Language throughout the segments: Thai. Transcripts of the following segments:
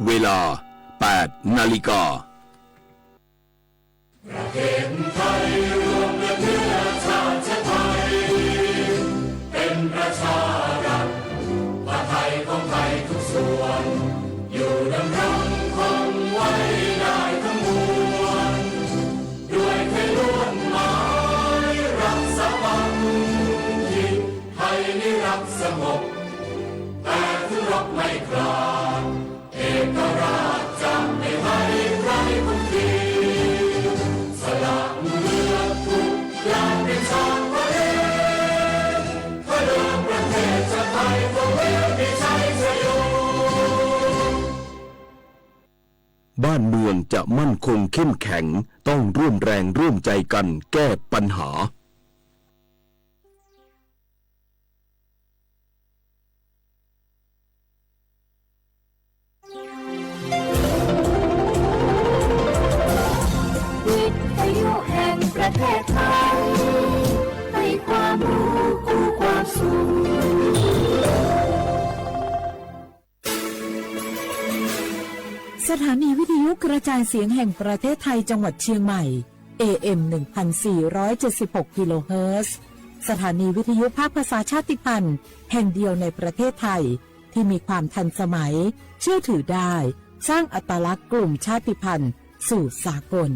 เวลา 8 นาฬิกาประเทศไทยรวมเนื้อชาติไทยเป็นประชารัฐว่าไทยของไทยทุกส่วนอยู่ดำรงคงไว้ได้ทั้งมวลด้วยไทยล้วนหมายรักสามัคคีไทยนิรักสงบแต่ถึงรบไม่กล้าเอกราชจะไม่ให้ใครคุกคีสละเลือดทุกอย่างเป็นชาติประเทศเพื่อเดินประเทศชาติไทยของเรามีชัยชโยบ้านเมืองจะมั่นคงเข้มแข็งต้องร่วมแรงร่วมใจกันแก้ปัญหาวิทยุแห่งประเทศไทยให้ความรู้คู่ความสุขสถานีวิทยุกระจายเสียงแห่งประเทศไทยจังหวัดเชียงใหม่ AM 1476 กิโลเฮิรตซ์สถานีวิทยุภาคภาษาชาติพันธุ์แห่งเดียวในประเทศไทยที่มีความทันสมัยเชื่อถือได้สร้างอัตลักษณ์กลุ่มชาติพันธุ์สู่สากล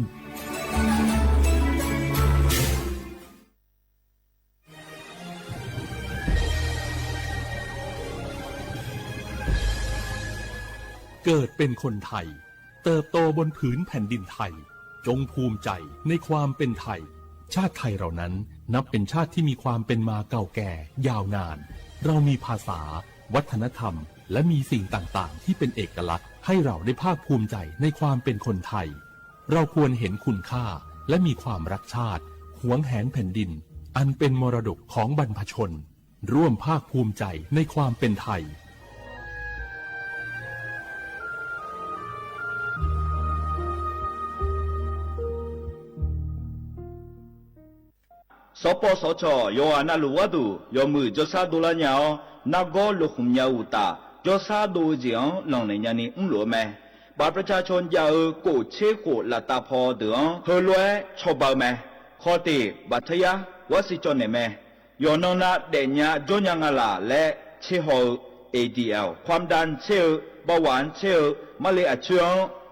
เกิดเป็นคนไทยเติบโตบนผืนแผ่นดินไทยจงภูมิใจในความเป็นไทยชาติไทยเรานั้นนับเป็นชาติที่มีความเป็นมาเก่าแก่ยาวนานเรามีภาษาวัฒนธรรมและมีสิ่งต่างๆที่เป็นเอกลักษณ์ให้เราได้ภาคภูมิใจในความเป็นคนไทยเราควรเห็นคุณค่าและมีความรักชาติหวงแหนแผ่นดินอันเป็นมรดกของบรรพชนร่วมภาคภูมิใจในความเป็นไทยสปสชโยอานาลูวาดูโยมือจซาดูลาเนานักโกลุคุมยาอุตาจซาดูเจียงหลังในยานีอุ้งหลวแม่บาประชาชนยาโกเชโกลาตาพอเดืองเฮลวยชอบาแม่ข้อตีบัทยาวสิจนเนแม่โยนองนาเดญญาจนยังลาและเชโฮ ADL ความดันเชลเบาหวานเชลมะเร็งอัดเชื้อ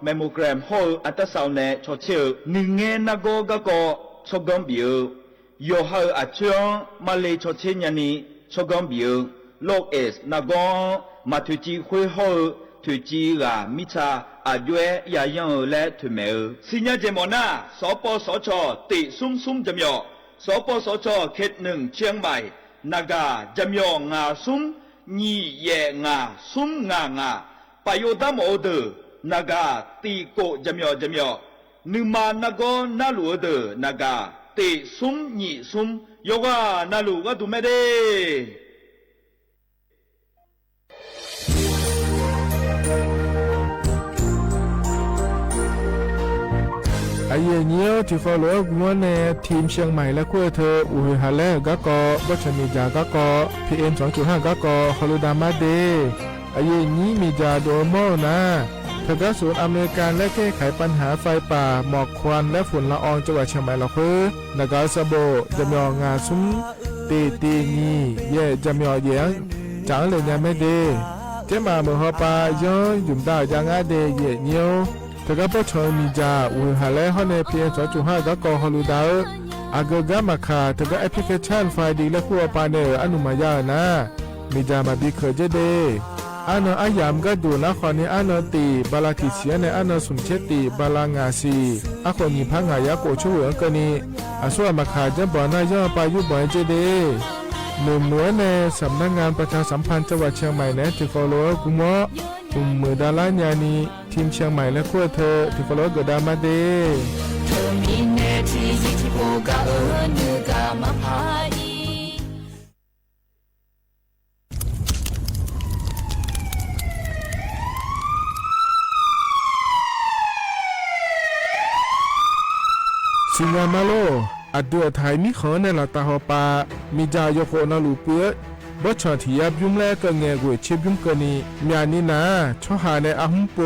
แมมโมแกรมโฮอัตราซาวเนชอเชลหนึ่งเงนักโกกะโกชกงบิวโยฮาอัจฉริมาเลชเชญานีชกงบิวโลกเอสนากองมาทุจีคุยฮอทุจีรามิชาอายุยายังและทุเมอสิญญาเจมอนาสปสชติซุมซุมจำยอสปสชเขตหนึ่งเชียงใหม่นากาจำยองาซุมญีเยงาซุมงาปโยดามโอเดนากาตีโกจำยอนึมานากอนาลูเดนากาติซุมญีซุมโยกานาลูกาตุเมเดไอเยี่ยวที่ฟอลโล่กัวเนทีมเชียงใหม่และขั้วเธออุยฮาเล่กะกอวัชมีจากะกอ PM 2.5 กะกอฮอลูดามาเดไอเยี่นี้มีจาโดโมนะทกศูนย์อเมริกันและแก้ไขปัญหาไฟป่าหมอกควันและฝุ่นละอองจังหวัดเชียงใหม่ละคือนากาซาโบจำยองงาซุ้มตีงีเย่จำยอเยียงจังเลยยังไม่ดีเจ้ามาเมื่อฮอปาย้อนยุ่มดาวยังอาเดเย่เนียวทกปชมีจาอุหาและฮอเนพีเอ็น2.5กะกอฮอลูดาอากกามาคาทกแอปพลิเคชันไฟดีและคู่ปาเนอนุมายานะมีจามาบีเคเจเดอานอายามก็ดูนะขอนี้อานตีบาลาติเสียในอานสุนเชติบาลางาซีอาคนนี้พังหายาโกช่วยกันนี้อาส่วนมาขาจะบ่อนายาปายุบ่อยเจเดหนุ่มหนวในสำนักงานประชาสัมพันธ์จังหวัดเชียงใหม่เนติฟอลโลกุมอกลุ่มมือดาราญานีทีมเชียงใหม่และขั้วเธอติฟอลโลเกิดดามาเดมีเนทีที่โบกาเนือกามาพาอี สิงามาโลอัดเดือไทยมีขอในหลักตาหอปามีจายโคนาลูเปื้อ บ่ชอที่ยับยุ่มแลก็แงกวยชิบยุ่มกะนี่เมียนี่นะชอหาในอาหุมโป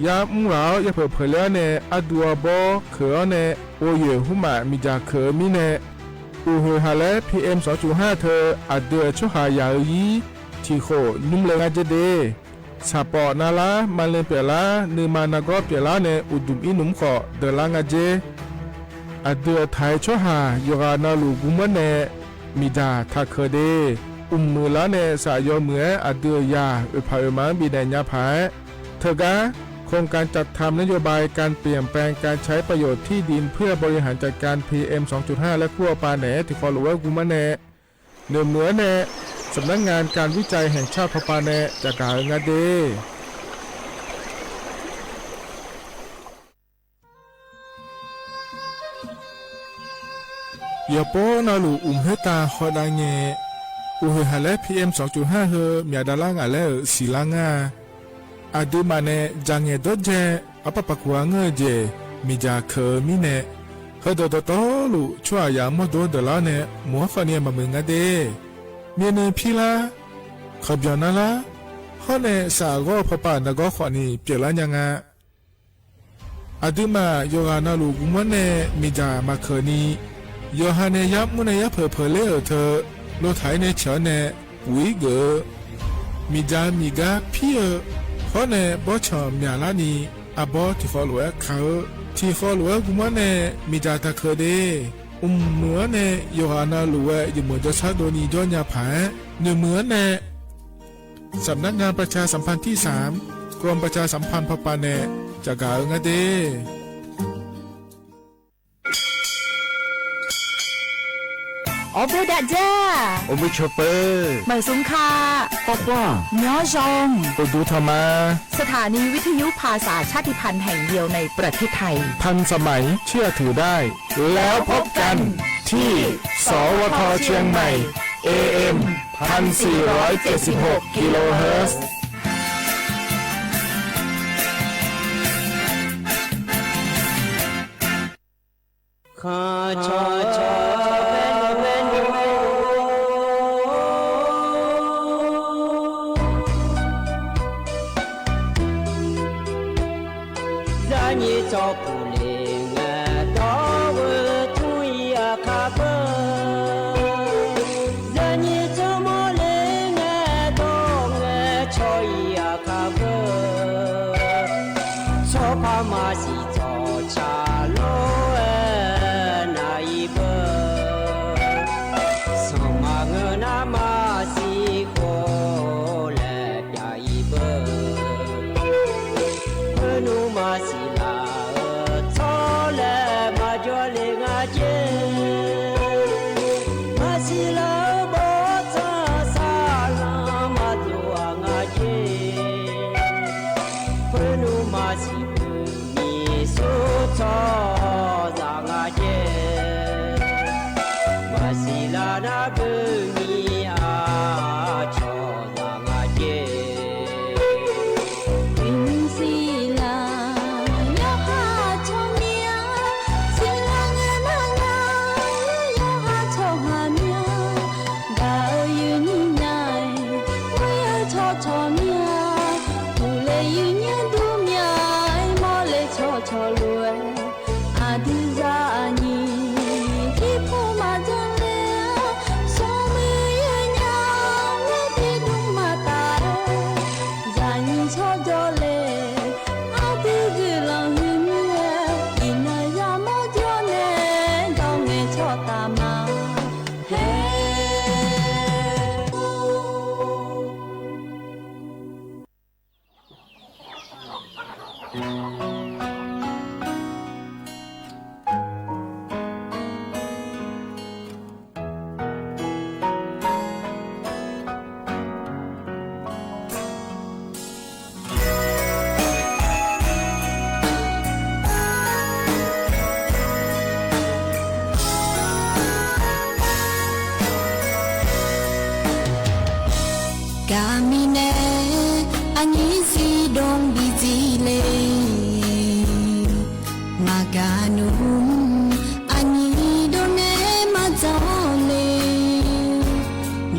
ยามุเราอย่าเผลอๆเนี่ยอดัวบ่เขอเนี่ยโอเยหุมามีจาเขอมีเนี่ยอูเฮฮาเล PM 2.5 เธออเดือชอหายาอีที่โคนุ่มเลยงาเจเดสาปอนาลามาเลนเปียลานือมานากอเปียลาเนี่ยอุดุมอินุมขอเดลางาเจอเดือไทยชอหายกานาลูกุมเนมีดาทาเคเดมือละเนสายอเหมืออเดือยาอุปายมังบีแดญาภายเธอกะโครงการจัดทำนโยบายการเปลี่ยนแปลงการใช้ประโยชน์ที่ดินเพื่อบริหารจัดการ PM 2.5 และขั้วปาแหนที่ฟอลโลเวอร์กุมะแหนเหนือแหนสำนักงานการวิจัยแห่งชาติพปาแหนจากกาเงาเดยาโปนาลูเฮตาฮอดาเงอูเฮฮาเล PM 2.5 เฮมียดาลางาเลสีลางาอาดูมาเนจังเงดเจอปะปะกัวเงเจมีจาเคมีเนเฮดดตลูชัวยามอดดลาเนมัวฟาเนียมามึงาเดเมียเนพิลาขบยานาลาฮอเนสากอพปานากอขวานีเปียลายังาอาดูมาโยกานาลูกุมเนมีจามาเคนีโยฮาเนยับมุเนยับเผเลเธอโลไทเนเฉเนวิเกมีจามีกาพี่เพราะในบ่ชอมยาลานีอาบอที่ฟอลเวเขาที่ฟอลเวกุมะเนมีจาตะเคเดเหมือเนโยฮานาลูเวอยู่เหมือนจะชาโดนีย้อนยาผาเหมือนเนสำนักงานประชาสัมพันธ์ที่3กรมประชาสัมพันธ์พปาเนจากกาเงเดโอเบดาจ้า โอมิชเปอร์ เหมยสุงคา ป๊อกว่า เนาะจง โอดูธรรมา สถานีวิทยุภาษาชาติพันธุ์แห่งเดียวในประเทศไทย ทันสมัยเชื่อถือได้แล้วพบกันที่สวทเชียงใหม่ AM 1476 กิโลเฮิรตซ์ข้าชอชอเป็นza ni cho pu le nga do we tu ya ka ba za ni cho mo le nga do nga cho ya ka ba cho pa ma si cho cha lo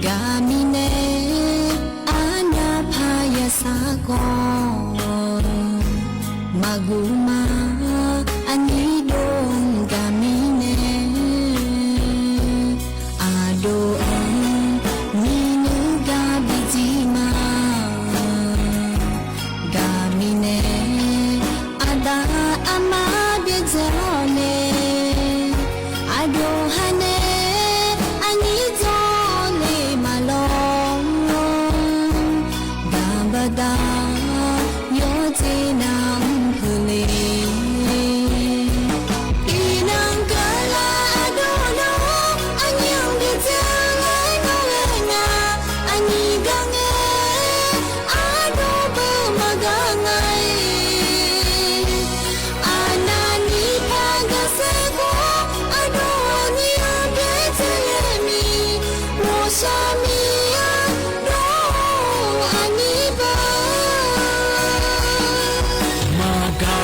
กามิเนอาณาพายาสากรมากุมาอันนี้ดงกามิเนอาโดอันมีนุกาบิจิมากามิเนอาดาอามาเบจาเนอาโดฮันเนอันนี้จอเลมาลองดาบดาโยเจนังคือเลอีนังกะลาโดโนอันยังเบจาเลโนเลนาอันนี้กังเออาโดเบมากังไงอานานิพากะเซโกอาโดนิอาเบเจเลมีโมชามีอาโดอันนี้บามาเกา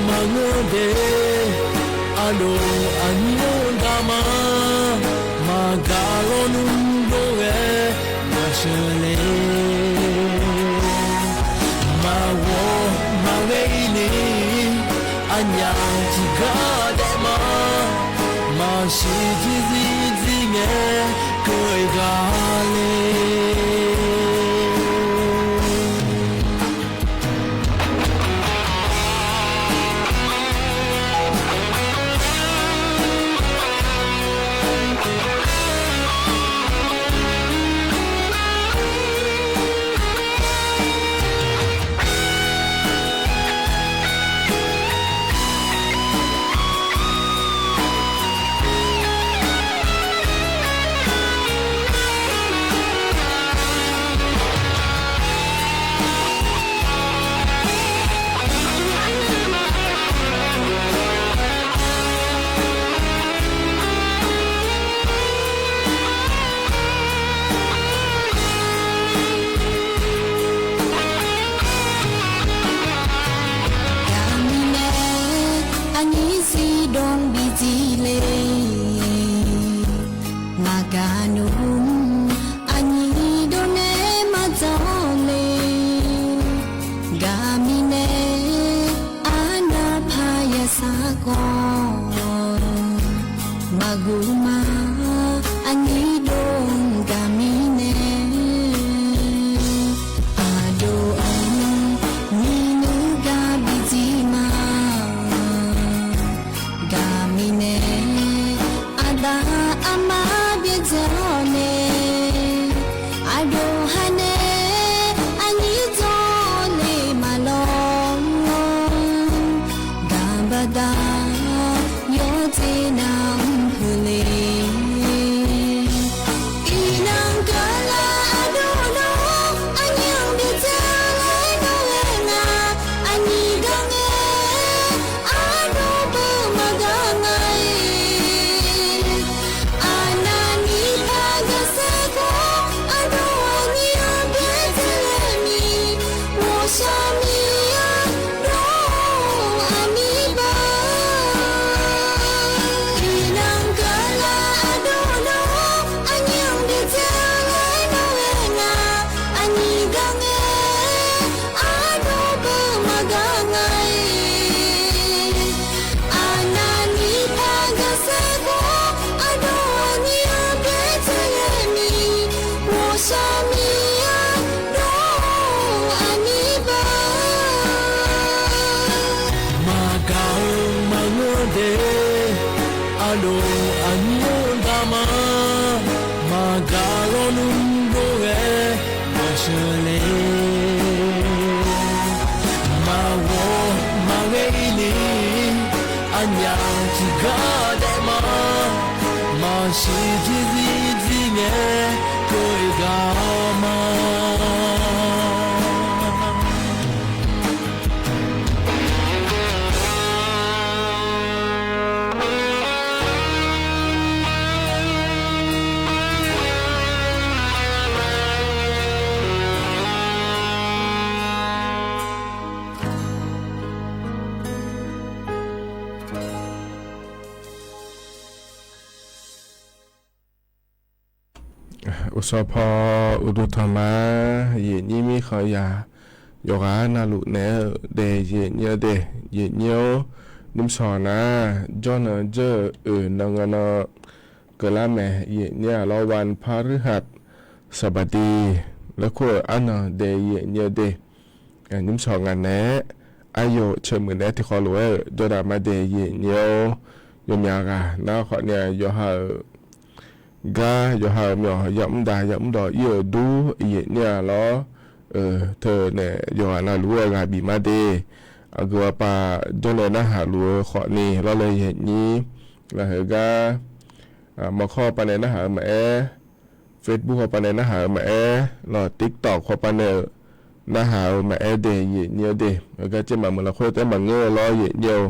มาโงเดอาโดอันโยดามาเกาโลนุนโดเอมาเชเลมาวอมาเวนีอันยังที่กาเดมาชิจิซิซิเงกอยกาเล ฮ อุสพออุดุธรรมะเย็นยี่มีขอยาโยกานาลุเนเดเย็นเยเดเย็นเยนิมสอนะจอนเจอนงนกะละแมเย็นเนี่ยรอวันพฤหัสบดีแล้วก็อันเดเย็นเยเดนิมสองานแนะอายุเชื่อมือแนะที่ขอรู้จดามาเดเย็นเยยมยากาน้าขอเนี่ยโยหากาโยหาเมียยำดายำดอเยอะดูเย็นเนี่ยล้อเธอเนี่ยโยหานาลัวกาบีมาเดอากัวปาจนเลยนะหาลัวขอนี่เราเลยเห็นนี้แล้วเหรอกามาข้อปานนะหามาเฟซบุ๊กปานนะหามาหลอติ๊กตอกข้อปานนะหามาเดเย็นเนี่ยเดแล้วก็จะมาเมื่อเราคุยแต่มาเงื้อล้อเย็นเดียว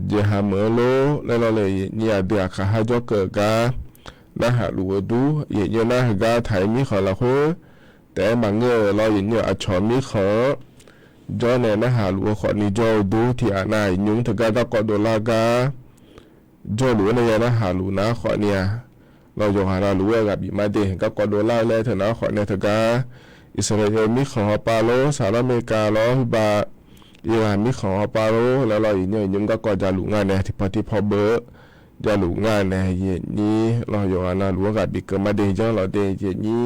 เดี๋ยวหาเมื่อโลแล้วเราเลยเนี่ยเดี๋ยวขาหาจอกเกิดกานะหาลัวดูเย็นเนี่ยนะหากาไทยมีขอละคุยแต่มาเงื้อล้อเย็นเนี่ยอัชชอมีขอจอเนี่ยนะหาลัวขอนี่จอดูที่อ่านายยุงถึงการตะกอดลากาจอลัวเนี่ยนะหาลัวนะขอเนี่ยเราโยหาลัวกับบีมาเดก็กอดลาเลยเถอะนะขอเนี่ยถึงการอิสราเอลมีขอปาโลสหรัฐอเมริกาล้อบาอิหร่านมีขอปาโลแล้วเราอีเนี่ยยุงก็กอดลุงงานเนี่ยที่พอที่พอเบอร์จะลุงงานเนี่ยเย็นนี้เราโยหาลัวกับบีเกิดมาเดจังเราเดเย็นนี้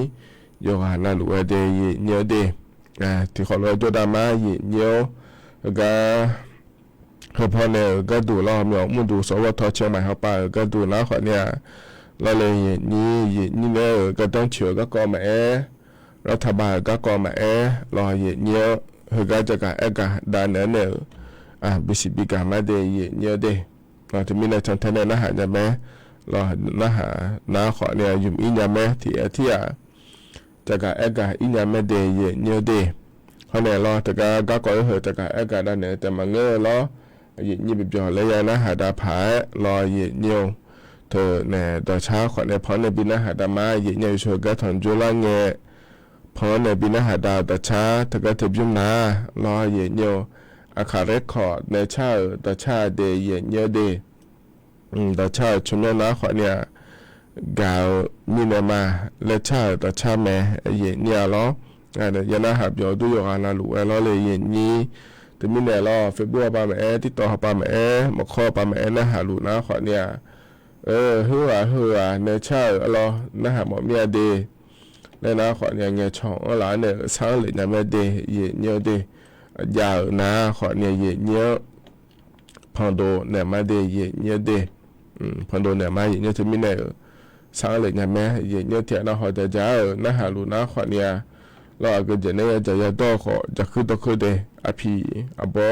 โยหาลัวเดเย็นเนี่ยเดที่ขอเราตัวดามาเย็นเยอะก็เขาพอเนี่ยก็ดูเราเมื่อมุ่งดูสวทเชียงใหม่เขาไปก็ดูนะขอเนี่ยเราเลยเย็นนี้เนี่ยก็ต้องเชื่อก็กอมารัฐบาลก็กอมารอเย็นเยอะเขาก็จะการกาดานเนี่ยบิสิบิกามาเดเย็นเยอะเดเราจะมีในชั้นทนนะหาจะแม่รอนะหานะขอเนี่ยยุ่มอินยาแม่ที่จะการกาอินยาแม่เดเย็นเยอะเดเขาเนี่ยรอแต่ก็ก่อเหตุจะการกาดานเนี่ยแต่มาเงื้อรอเย็นยี่บิบจอเลยนะหาดาผารอเย็นเยอะเธอเนี่ยต่อเช้าขอเนี่ยพอในบินนะหาดามาเย็นเยอะช่วยก็ถอนจุลาเงะพอในบินหาดาวแต่ช้าถ้าก็ถึงยุ่งนารอเย็นเยอะอาคาเรคคอร์ดในชาแต่ชาเดเย็นเยอะเดแต่ชาชุนเนี่ยนะขอเนี่ยกาวมีเนมาและชาแต่ชาแม่เย็นเนี่ยล้อยันนะหับยอดูยอนาลูล้อเลยเย็นนี้แต่มีเนี่ยล้อเฟบรัวปาแม่ติดต่อปาแม่มาข้อปาแม่นะหาลูนะขอเนี่ยหัวในชาล้อนะหาหมอเมียเดแล้วนะขอเนี่ยเงี้ยช่องหลานเนี่ยสร้างเลยนะแม่เดเย็นเยอะเดยาวนะขอเนี่ยเย็นเยอะพอนโดเนี่ยมาเดเย็นเยอะเดพอนโดเนี่ยมาเย็นเยอะถึงมีเนี่ยสร้างเลยนะแม่เย็นเยอะเถอะนะขอจะจ้านะหาลูนะขอเนี่ยเราก็จะเนี่ยจะยาต่อขอจะขึ้นต่อขึ้นเดอภีอบอ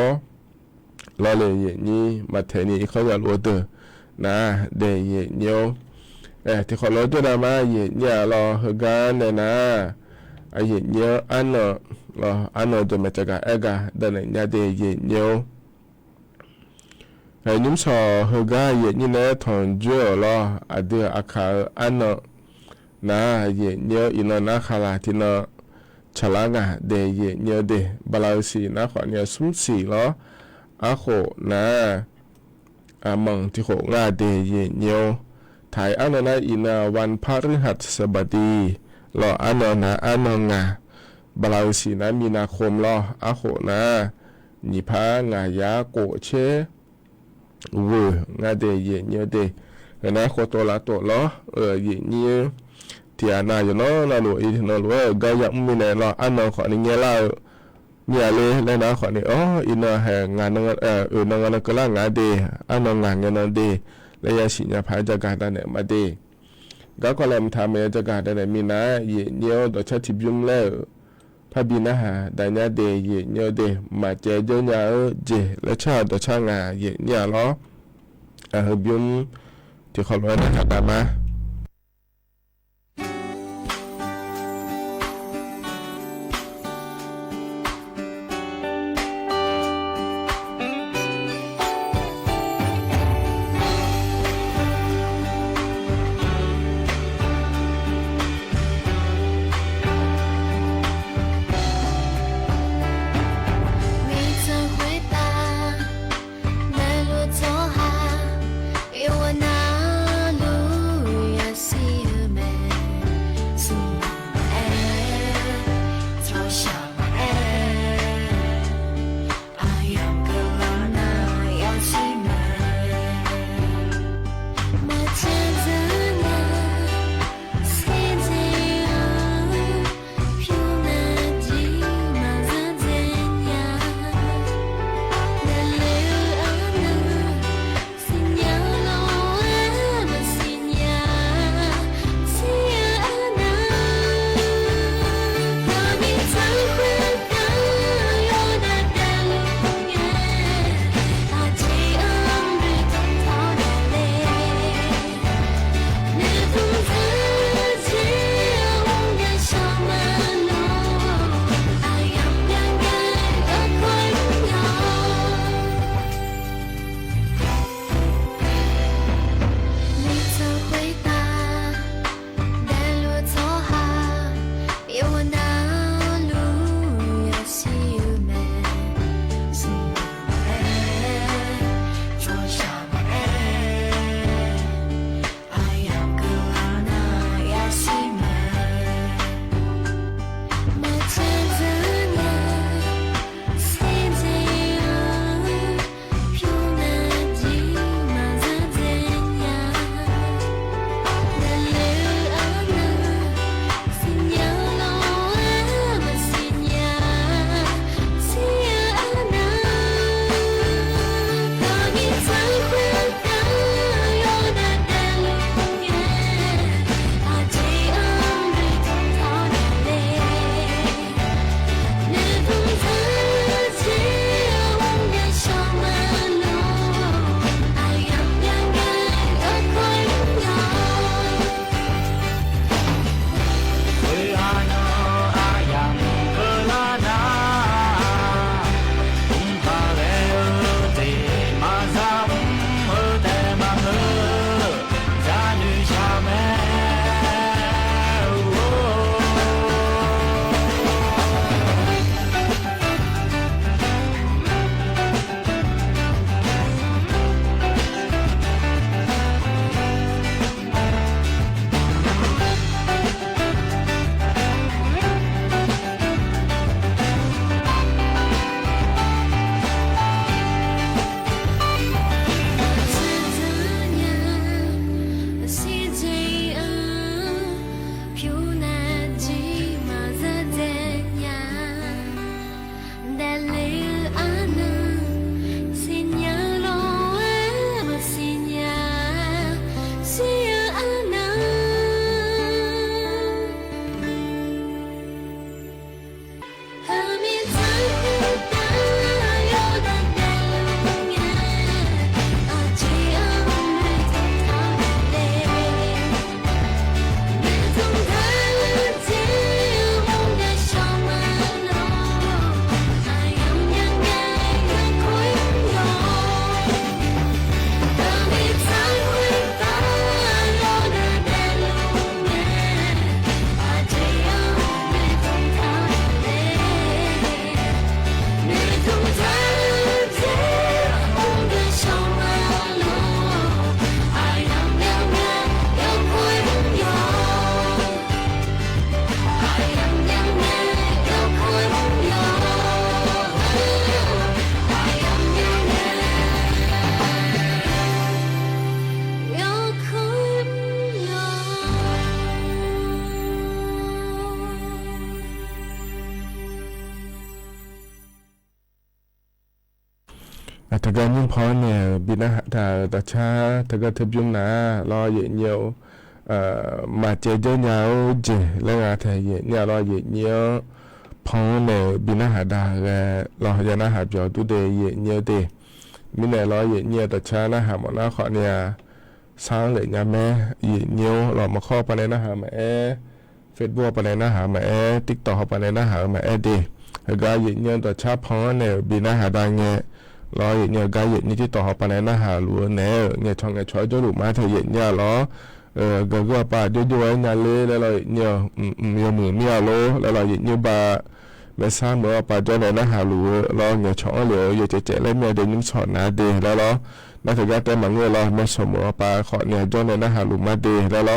เราเลยเย็นนี้มาเทนี่เขาจะรู้เตอนะเดเย็นเยอะที่ขอเราตัวดามาเย็นเนี่ยรอเหกันเนี่ยนะเย็นเยอะอันเนาะรออันเนาะจะมาจากกาดันเนี่ยเดเย็นเยอะนิ่มสอเหกันเย็นนี่เนี่ยถอนเจอรอเดืออาคาอันเนาะนะเย็นเยอะอินนะคาราที่เนาะฉลางะเดเย็นเยอะเดบาลาสีนะขอเนี่ยสุ่มสีรออาโคนะมังที่โคงาเดเย็นเยอะไทยอันนั้นอินาวันพฤหัสบดีรออันนั้นนะอันนั้นงาบาลาสีนะมีนาคมรออาโคนะนิพางายาโกเชงาเดเย็นเยอะเดนะโคโตลาโตรอเย็นเยอะที่อานาอยู่เนาะเราดูอีกเนาะว่าก็ยังมีเนี่ยรออันนั้นขอนี่เงี้ยเราเนี่ยเลยแล้วนะขอนี่อินาแห่งงานนั้นนั้นก็ล่างาเดอันนั้นงานเงี้ยนั่นเดและยาสิญาพาจากการเนี่ยมาดีก็เลยทำให้จากการเนี่ยมีนะเยเนียวต่อชาติบุญแล้วพระบินะหาได้เนี่ยเดเยเนียวเดมาเจเจ้าเนี่ยเจและชาต่อชางาเยเนี่ยล้อบุญที่เขาเรียกนะครับมา有我那路。ถ้าการยิ่งพอเนี่ยบินะถ้าตาชาถ้าก็ทึบยุ่งนะรอเย็นเยียวมาเจอเจ้าเงาเจแล้วงาเธอเย็นเนี่ยรอเย็นเยียวพอเนี่ยบินะหาดาแกรอจะน่าหาเปียวตุเดเย็นเยียวเดมิเนี่ยรอเย็นเยียวตาชาน่าหาหมดน่าขอเนี่ยสร้างเลยเนี่ยแม่เย็นเยียวรอมาข้อไปเลยน่าหาแม่เฟซบุ๊กไปเลยน่าหาแม่ติ๊กต็อกไปเลยน่าหาแม่เดแล้วก็เย็นเยียวตาชาพอเนี่ยบินะหาดาเงี้ยรอเนี่ยกายเย็นนี่ที่ต่อไปเลยน่าหาลัวเนี่ยช่องเนี่ยช่วยจะหลุดมาเธอเย็นเนี่ยรอก็ป่าด้วยๆนั่นเลยแล้วเราเนี่ยมีมือมีอโลแล้วเราเนี่ยป่าไม่ทราบเมื่อป่าจะไหนนะหารู้เราเนี่ยช่องเหลืออยู่เจ๊ๆแล้วเนี่ยเดินยิ้มสอนนะเดแล้วเราน่าจะได้แต่มาเงยเราไม่สมมติป่าขอเนี่ยจะไหนนะหารู้มาเดแล้วเรา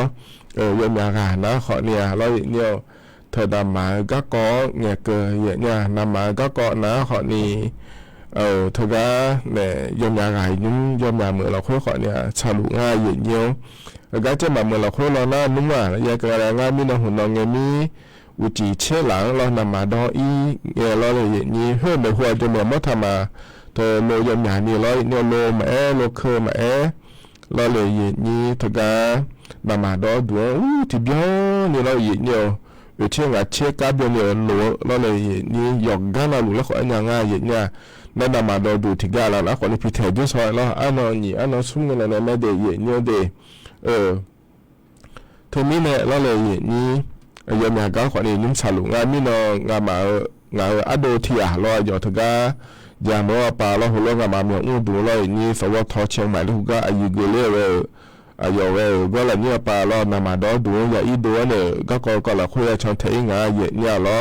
ยมยากานะขอเนี่ยเราเนี่ยเธอดำมาก็ก็เนี่ยเกยเนี่ยนำมาก็ก็นะขอนี่เธอก็เนี่ยยมยากายุ่งยมยาเมื่อเราค่อยขอเนี่ยชาลุง่ายเย็นเยี่ยวแล้วก็จะมาเมื่อเราค่อยรอหน้านุ่มว่าอยากอะไรง่ายมีน้องหุ่นน้องเงมีอุจิเชื่อหลังเรานำมาดออีเนี่ยเราเลยอย่างนี้เฮ้ยไม่ควรจะเหมือนมัธมาเธอโลยมยานี่เราเนี่ยโลมาโลเคมาเราเลยอย่างนี้เธอก็นำมาดอดูที่เบี้ยนี่เราอย่างเดียวเชื่อว่าเชื่อการเบี้ยเนี่ยโลเราเลยอย่างนี้หยอกกันเราหลุดแล้วขออันยังง่ายอย่างเนี้ยนั่นนำมาดูที่กาแล้วนะคนที่พิเศษด้วยซอยแล้วอันนั้นสุ่มเงินอะไรไม่ได้เยอะเนี่ยเดเธอมีเนี่ยเราเลยอย่างนี้ยามก็คนนี้นุ่มสลุงงานมีน้องงานมาอโดที่อ่ะเราอยู่ที่กายามว่าป่าเราหัวเรางานมาเมืองดูเราอย่างนี้สวัสดิ์ทอเชียงใหม่ลูกก็อายุเกลี่ยอยู่ก็เลยเนี่ยป่าเรานำมาดูอย่าอีดูเนี่ยก็เราคุยชนเทียงงานเนี่ยเรา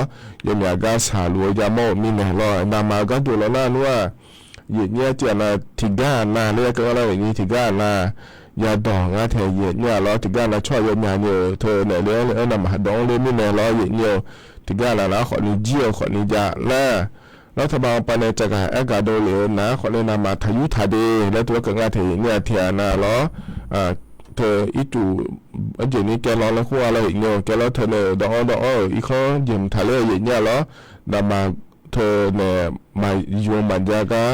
ยามก็สาลัวยามมีเนี่ยเรานำมาก็ดูแล้วน่าว่าเนี่ยเจ้าน่ะที่กาหน้าเรียกก็อะไรอย่างนี้ที่กาหน้ายาดองอ่ะเธอเนี่ยเราที่กาหน้าช่วยยามเนี่ยเธอเนี่ยเรื่องนำมาดองเลยมีเนี่ยเราเนี่ยที่กาแล้วขอนี้เจียวขอนี้ยาแล้วถ้าบางปานในจักรอากาศโดเหลวนะขอเลยนำมาทายุทาดีแล้วตัวเกิดงานเธอเนี่ยเทียนาล้อเธออีจู่อันเจนี้แกร้องแล้วคู่อะไรอย่างเงี้ยแกร้องเธอเนี่ยดอกอีกข้อยืมทะเลอย่างเงี้ยล้อนำมาเธอเนี่ยมาอยู่มันยากา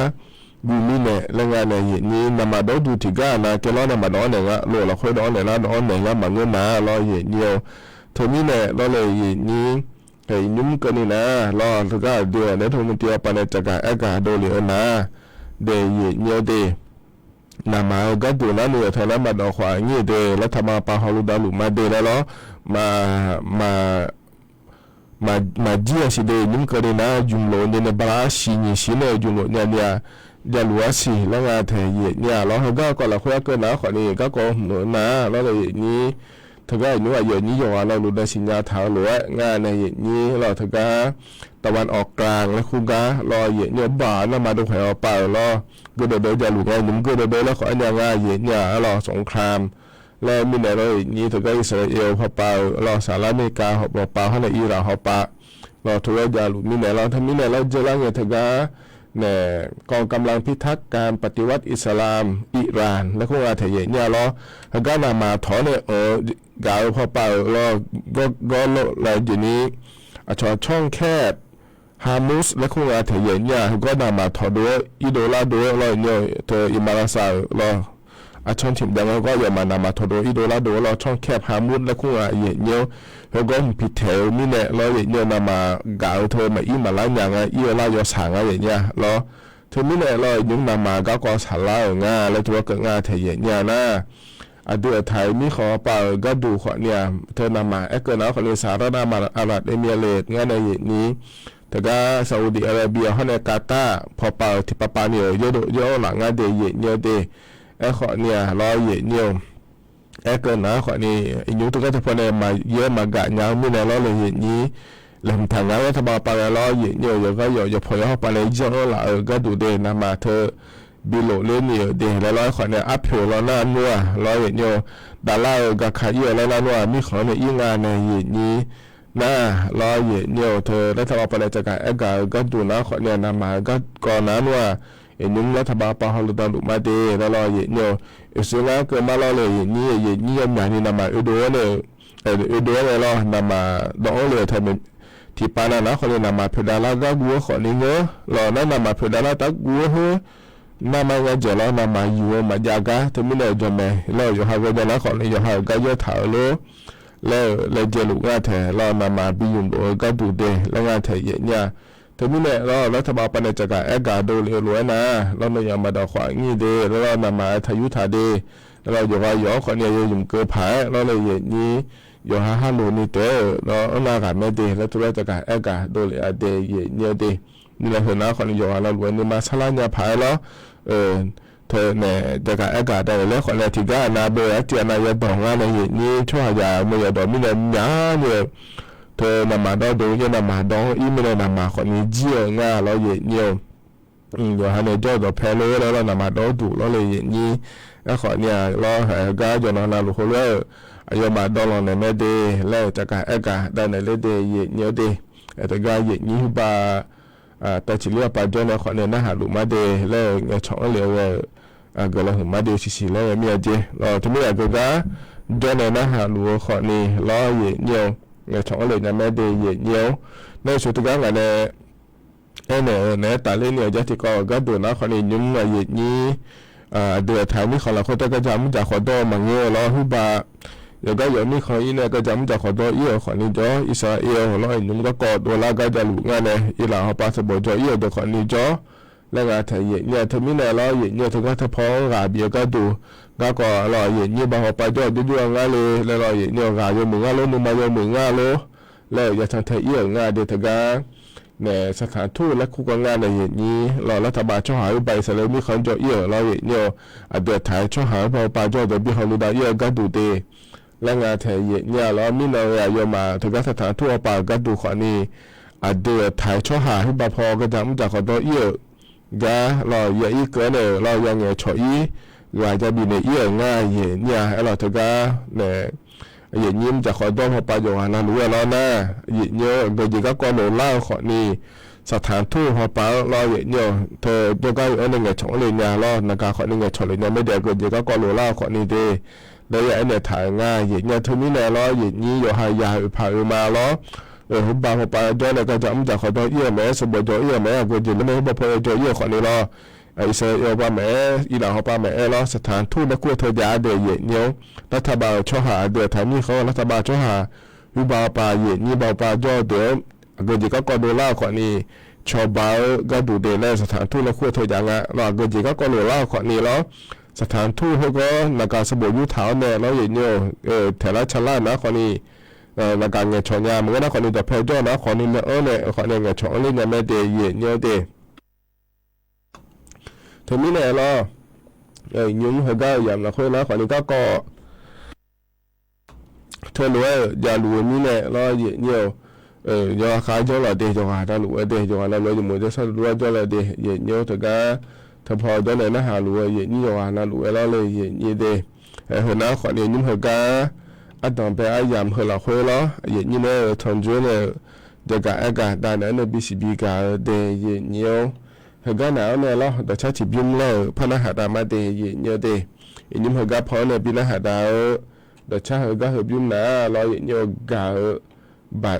บูมีเนี่ยแล้วงานเนี่ยอย่างนี้นำมาดูที่ก้านะแกร้องนำมาดอนเนี่ยละโลเราค่อยดอนเนี่ยละดอนเนี่ยละมันเงินนะล้ออย่างเงี้ยเธอมีเนี่ยล้อเลยอย่างนี้ไอ้ยุ่งกันนี่นะล้อเธอก็เดือดเนี่ยทงมันเตียวปานในจักรอากาศโดเหลือนะเดย์อย่างเงี้ยเดนำมาก็ดูแล้วเนี่ยเธอแล้วมาดอกขวางี้เดแล้วทำมาปาฮารุดาลุมาเดแล้วล้อมาเจียสิเดยุ่งกันนี่นะจุ่มโลเนี่ยบลาสีนี่สิเนี่ยจุ่มโลเนี่ยจะลัวสิแล้วงานเธอเนี่ยเราก็เราคุยกันนะขอนี่ก็หนูนะแล้วเลยนี้เธอก็รู้ว่าอย่างนี้อย่างเราดูได้สิญญาเท้าหรือว่างานในอย่างนี้เราเธอก็ตะวันออกกลางแล้วคุณก็รออย่างนี้บ่าแล้วมาดูแถวป่ารอก็เดินจะหลุดไงหนุ่มก็เดินแล้วขออันยังไงอย่างนี้รอสงครามแล้วมีไหนเราอย่างนี้เธอก็อิสราเอลพอป่ารอสหรัฐอเมริกาพอป่าให้ในอิหร่านพอป่ารอทุกอย่างหลุดมีไหนเราทำมีไหนเราเจอแล้วเนี่ยเธอก็เนี่ยกองกำลังพิทักษ์การปฏิวัติอิสลามอิหร่านแล้วก็ว่าเธอเนี่ยรอแล้วก็นำมาถอนเนี่ยกาวพอป่ารอก็อะไรอย่างนี้ช่องแคบฮามุสและคู่อาเทียนเนี่ยก็นำมาถอดด้วยอิโดลาด้วยเราเนี่ยเธออิมาราซาเราช่องถิ่นดังก็อย่ามานำมาถอดด้วยอิโดลาด้วยเราช่องแคบฮามุสและคู่อาเนี่ยแล้วก็ผิดแถวนี่เนี่ยเราเนี่ยนำมากาวเธอมาอิมาลาอย่างอิลายอสังอย่างเงี้ยเราเธอนี่เนี่ยเรายุ่งนำมาก็สาระงาแล้วตัวก็งาเทียนเนี่ยนะเดือไทยมีขอเปล่าก็ดูขอเนี่ยเธอนำมาเกินแล้วขอในสหรัฐอาหรับเอมิเรตส์งานในนี้แต่ก็ซาอุดิอาระเบียเขาในกาตาร์พอเปล่าที่ปาเนี่ยเยอะหลังงานเดย์เนี่ยเดย์ขอเนี่ยรอเนี่ยเกินนะขอนี่ยุ่งตัวก็จะพอในมาเยอะมากะยาวไม่ในรอเลยนี้หลังทางงานรัฐบาลปาเนี่ยเนี่ยก็อย่าพอเข้าไปเลยเยอะละก็ดูเดย์นำมาเธอบิโลเลนี่เดแล้วร้อยขอเนี่ยอัพเพิลแล้วน่านัวร้อยเนี่ยดารากับขายเยอะแล้วน่านัวมีของในอีงานในนี้น่าร้อยเนี่ยเธอรัฐบาลไปเลยจากการก็ดูนะขอเนี่ยนำมาก็ก่อนนั้นว่ายุ่งรัฐบาลปาฮารุดาลุมาเดแล้วร้อยเนี่ยสุดแล้วเกิดมาร้อยเลยนี่ยังอย่างนี้นำมาอุดรเลยร้อยนำมาดอกเลยเธอเป็นที่ปานานะขอเนี่ยนำมาเพดาลาก็กัวขอนี่เงาะร้อยนั้นนำมาเพดาลาตักกัว na ma ga je lo na ma yu ma ja ga te mi le jo me lo yo ha ga na ko le yo ha ga yo tha lo le je lu ga the lo na ma bi yum lo ga du de lo ga the ye nya te mi le loรัฐบาลปะne ja ga e ga do le lo na lo no ya ma da khwa ngi de lo na ma tha yu tha de lo yo ga yo ko ne yo yum ke pha lo le ye ni yo ha lo ni te lo na ga me de le tu le ja ga e ga do le a de ye nya deนี่แหละคือนะคนนิยมเราวันนี้มาสลายผายแล้วเธอเนี่ยจะการอากาศได้แล้วคนแรกที่ก็นาเบอร์ที่นายจะบอกว่าในนี้ช่วยยาเมื่อดอกมิเนยาเนี่ยเธอนำมาดอกดูยังนำมาดอกอีมิเนนำมาคนนี้เจี๋ยง่าเราเนี่ยอยู่ฮะเนี่ยเจ้าดอกแพลเลยแล้วเรานำมาดอกดูเราเลยนี่แล้วคนเนี่ยเราหากาจนเราลูกเลยอายุมาดอกเราเนี่ยไม่ได้แล้วจะการอากาศได้ในเรื่องเดียเนี่ยดีแต่ก็อย่างนี้บ้าแต่chỉเรียกปัจจุบันคนเนี่ยน่าหาลูกมาเดแล้วเงี้ยช่องเลี้ยวก็เราเห็นมาเดสิแล้วมีอะไรเราทำไมก็จะจนเนี่ยน่าหาลูกคนนี้ล้อเยี่ยวเงี้ยช่องเลี้ยวเนี่ยไม่ได้เยี่ยวในสุดท้ายกันเนี่ยแต่เรื่องเนี่ยจะที่ก็ดูนะคนนี้ยุ่งอะไรนี้เดือดท้ายนี่ของเราคนก็จะมุ่งจากคนโตมาเงี้ยล้อหุบ有个有你可以呢，个咱们就好多以后可能就以色列เราเห็นก็กอดตัวละก็จะหลุดงานเลยอีหลังเขาปาสบจะเดี๋ยวคนนี้จ่อแล้วก็ถ้าเนี่ยถ้ามีเนี่ยเราเนี่ยถึงก็ถ้าพอราเบียก็ดูก็เราเนี่ยบางเขาไปจ่อดูงานเลยแล้วเราเนี่ยราโยมึงงานแล้วมึงมาโยมึงงานแล้วแล้วอย่าทำเทอีงานเดี๋ยวถึงก็เนี่ยสถานทูตและคู่กงานในนี้เรารัฐบาลช่วยหาใบเสร็จมีคนจ่อเราเนี่ยเดือดถ่ายช่วยหาพอไปจ่อเดี๋ยวมีคนรู้ได้ก็ดูดีแล้วงานเทยเนี่ยเรามีเราอยากมาถึงสถานทั่วไปก็ดูขอนี้เดือดถ่ายช่วยหาให้บาพอก็จะมุ่งจากขอตัวก็เราอย่าอีกเกินเลยเรายังเงี้ยช่วยว่าจะมีในง่ายเนี่ยเราถึงก็เนี่ยยิ้มจากขอตัวพอไปอยู่งานนั้นรู้แล้วนะเนี่ยก็ยิ่งก็กวนเล่าขอนี้สถานทูตพอไปเราเนี่ยเธอจะก็ในเงี้ยช่องเลยเนี่ยเราในการขอในเงี้ยช่องเลยเนี่ยไม่เดี๋ยวก็ยิ่งก็กวนเล่าขอนี้ดีแล้วอย่างเนี่ยถ่ายง่ายเนี่ยทุกนี้เนี่ยล้ออย่างนี้อยู่หายาผ่ามาล้อหุบบางพอไปด้วยเนี่ยก็จะมุ่งจากขอตัวแม่สมบูรณ์ตัวแม่ก็จะไม่หุบพอตัวคนนี้ล้อไอ้เสียว่าแม่อีหลังเขาป้าแม่ล้อสถานทูตนักกู้เธอยาเดียเนี่ยรัฐบาลช่วยหาเดือดทางนี้เขารัฐบาลช่วยหาหุบบางปลานี่บางปลาจ่อเดือดก็จะก็ดูเล่าคนนี้ชาวบ้านก็ดูเดือดในสถานทูตนักกู้เธอยางละเราก็จะก็ดูเล่าคนนี้ล้อสถานทูตเขาก็ในการสมบูรณ์ยุทธาเนี่ยเราอย่างเนี่ยแต่ละชั้นล่างนะคนนี้ในการเงินชนยามันก็นะคนนี้จะเพลย์จ้อนะคนนี้เนี่ยคนนี้เงินชนนี่เนี่ยไม่ได้เนี่ยเดถึงนี้เนี่ยเรายุ่งเขาก็อย่างละคนนะคนนี้ก็เธอรู้อย่ารู้นี่เนี่ยเราเนี่ยยาขายจ้อละเดจ้าถ้ารู้เดจ้าเราเลยมือจะสั่งรู้จ้อละเดเนี่ยถึงก็ถ้าพอจะเลยนะหารู้นี่ว่านะรู้แล้วเลยนี่เดหัวหน้าขอเนี่ยยุ่งเหกาตอนไปยามเหล่าคุยล้อนี่เนี่ยทนจุเนี่ยเด็กอากาศได้เนี่ยบีซีบีกาเดเนี่ยเหกาหนาวเนี่ยล้อแต่ชาติบิมแล้วพนักหาดามาเดเนี่ยเดยุ่งเหกาพอเนี่ยบินหาดาวแต่ชาเหกาบิมหนาล้อเนี่ยกาบ่า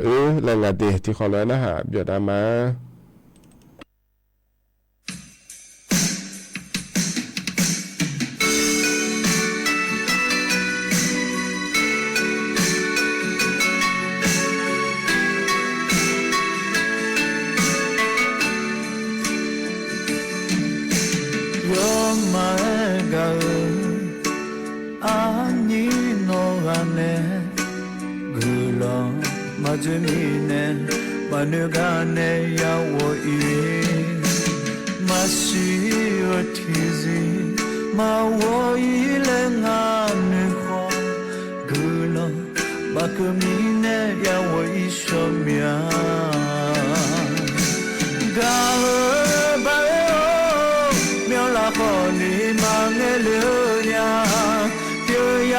แล้วงาเดที่เขาเลยนะหาเบียดามา마주미네 마누가네 야워이 마시어티지 마워이랭하는호 글러 마크미네 야워이 쇼미야 가을바에오 멸라호니 망해르냐 뛰어야가고는